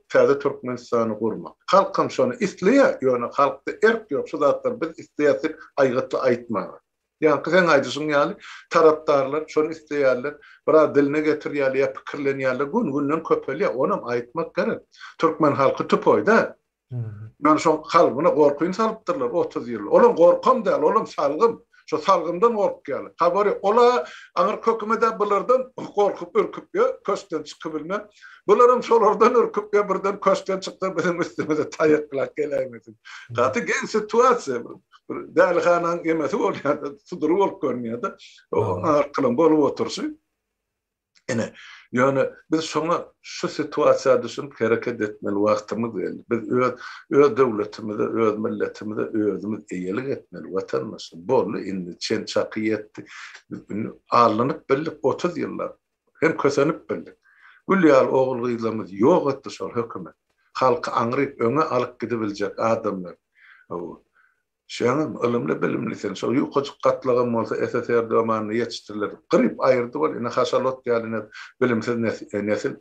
täze Türkmenistany gurmak. Halkam şonu isleýär, ýöne halkda erk ýok. Şu zatlar biz isleýäsek aýgatly aýtmagy. Ýa sen aýdysyň ýaly tarapdarlar şonu isleýärler. Biraz diline getirýärler, ýa pikirlenýärler. Gün-günden köpelýär. Onam aýtmak gerek. Türkmen halky tüpoýda. Ben şu kalbine korkuyun salıptırlar 30 yıl. Oğlum korkam değil, oğlum salgım. Şu salgımdan kork geldi. Kabari ola anır kökümede bulardan korkup ürküp ya, köşkten çıkıp bilmem. Bularım solardan ürküp ya, birden köşkten çıktı benim üstümüze tayyaklar geleymedim. Katı gen situasiya. Dälixanan emesi oluyordu, suduru olup görünüyordu. O anır kılın bolup otursu. Ene, yani biz şuna şu situasiýa düşünüp hareket etmeli wagtymyz geldi. Biz öz döwletimize, öz milletimize özümüz eýelik etmeli. Watandaşlar bolly indi çen çaky etdi. Alanyp bildik 30 ýyllar. Hem kösenip bildik. Gülýär ogul gyzlamyz ýok etdi şol hökümet. Halky aňryp öňe alyp gidebiljek adamlar. Şeňem ılımly bilimli sen şol ýukaçyk gatlagan bolsa SSR domanyny ýetişdirildi. Gryp aýyrdy bol, ine haşalot ýalyny bilimsiz nesil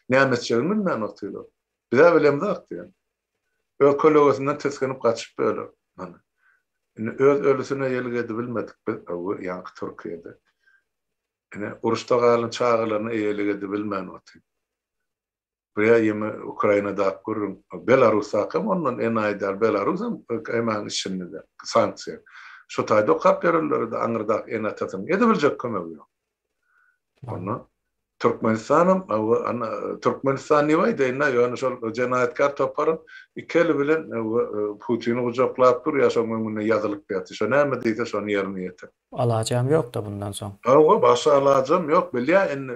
nämetçiligini men otýlar. Bize bilemde akdy. Ökologysyndan teskenip gaçyp böler. Mana. Ine öz ölüsine ýelik edip bilmedik biz ýa-ni Türkiýede. Ine uruşda galan çağalaryny ýelik edip bilmän otýar. Buraya yeme Ukrayna'da kurun Belarus'a kam ondan en aydar Belarus'un hemen işinde de sanksiya. Şu tayda kapyarları da anırdak en atatım edebilecek kömürüyor. Onu Türkmenistan'ım Türkmenistan nivayda inna yani şu cenayetkar toparın ikili bilen Putin'i ucaklap dur ya sonra yazılık bir atış. O ne deyse son yerini yeter.
Alacağım yok da bundan sonra.
Ama başa alacağım yok. Bilya en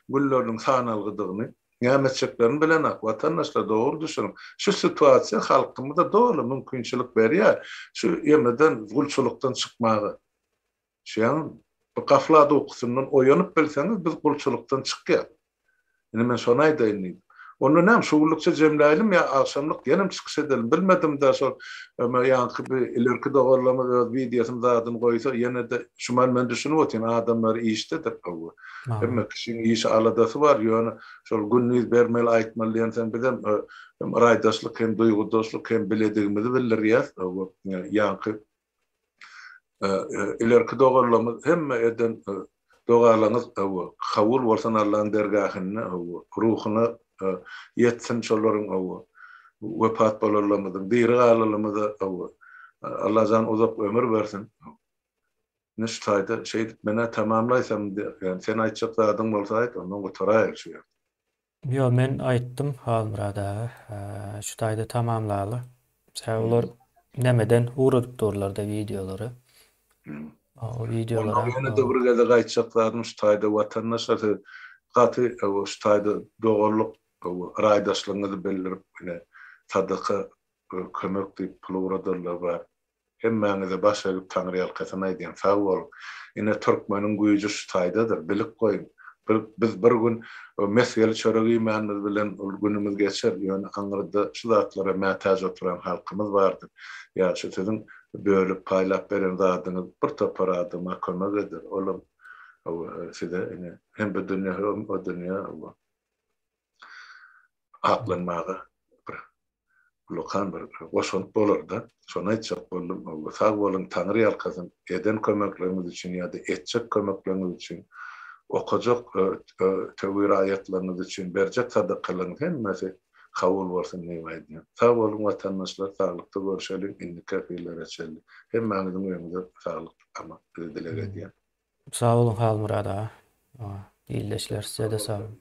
güllerin sanalgıdığını nämetçeklerini bilen watandaşlar doğru düşünün. Şu situasiýa halkymyza dolu mümkinçilik berýär. Şu ýemeden gulçulukdan çykmagy. Şeň bu gaflada okusundan oýanyp bilseňiz biz gulçulukdan çykýar. Ine men şonu aýdaýyn. Onu näme şuwlukça jemläýilim ýa akşamlyk ýenem çykyş edelim. Bilmedim da şol ýa-ni bir ilerki dogurlama videosyny zadyny goýsa ýene de şumal men düşünip otyn adamlar işdedir. Hemme kişinin iş aladası var. Yani şol günniz bermeli aýtmaly ýa sen bizem raýdaşlyk hem duýgudaşlyk hem biledigimizi bildirýär. Ýa-ni ilerki dogurlama hemme eden dogarlaňyz kabul bolsan Allah'ın dergahyna ruhyna yetsin şolaryň wepat bolarlamydyň diri galalymyzy Allah jan uzak ömür bersin. Niştaýda mene tamamlaýsam yani sen aýtjak zadyň bolsa aýt ondan götüräýär şu.
Yo men aýtdym Murad abi. Şu taýda tamamlaly. Olar nemeden uğradıp durlarda videoları. O
Ondan
videolara
ýene de bir gede gaýtjaklarym ştaýda watandaşlar gaty o ştaýda dogurluk raýdaşlygyny beldirip ine sadaka kömek diýip pul uradarlar bar. Hemmäňe de başaryp Taňry ýalkasan aýdýan sag bol. Ine türkmeniň güýji ştaýdadyr, bilip goýun. Biz bir gün mesele çöregi mäňiz bilen ol günümiz geçer. Ýöne aňyrda şu zatlara mätäj oturan halkymız bardyr. Ýa-da sizin bölüp paýlap beren zadyňyz bir topar adyma kömek eder. Olam size ine hem bu dünýä hem o dünýä aklanmagy bir lokan bir goşunt bolar da. Şonu aýtjak boldum. Sag bolun Taňry ýalkasyn eden kömekleriniz üçin ýa-da etjek kömekleriniz üçin okajak tewbir ayetleriniz için berjek sadakalarınız hemmesi kabul bolsun diýip aýdýan. Sag bolun watandaşlar, saglykda görüşelim, indi kafeler açelim. Hemmäňiziň öňünde saglyk ama dilek edýän.
sağ olun Halmurad ağa. Ýyldaşlar size de sağ olun.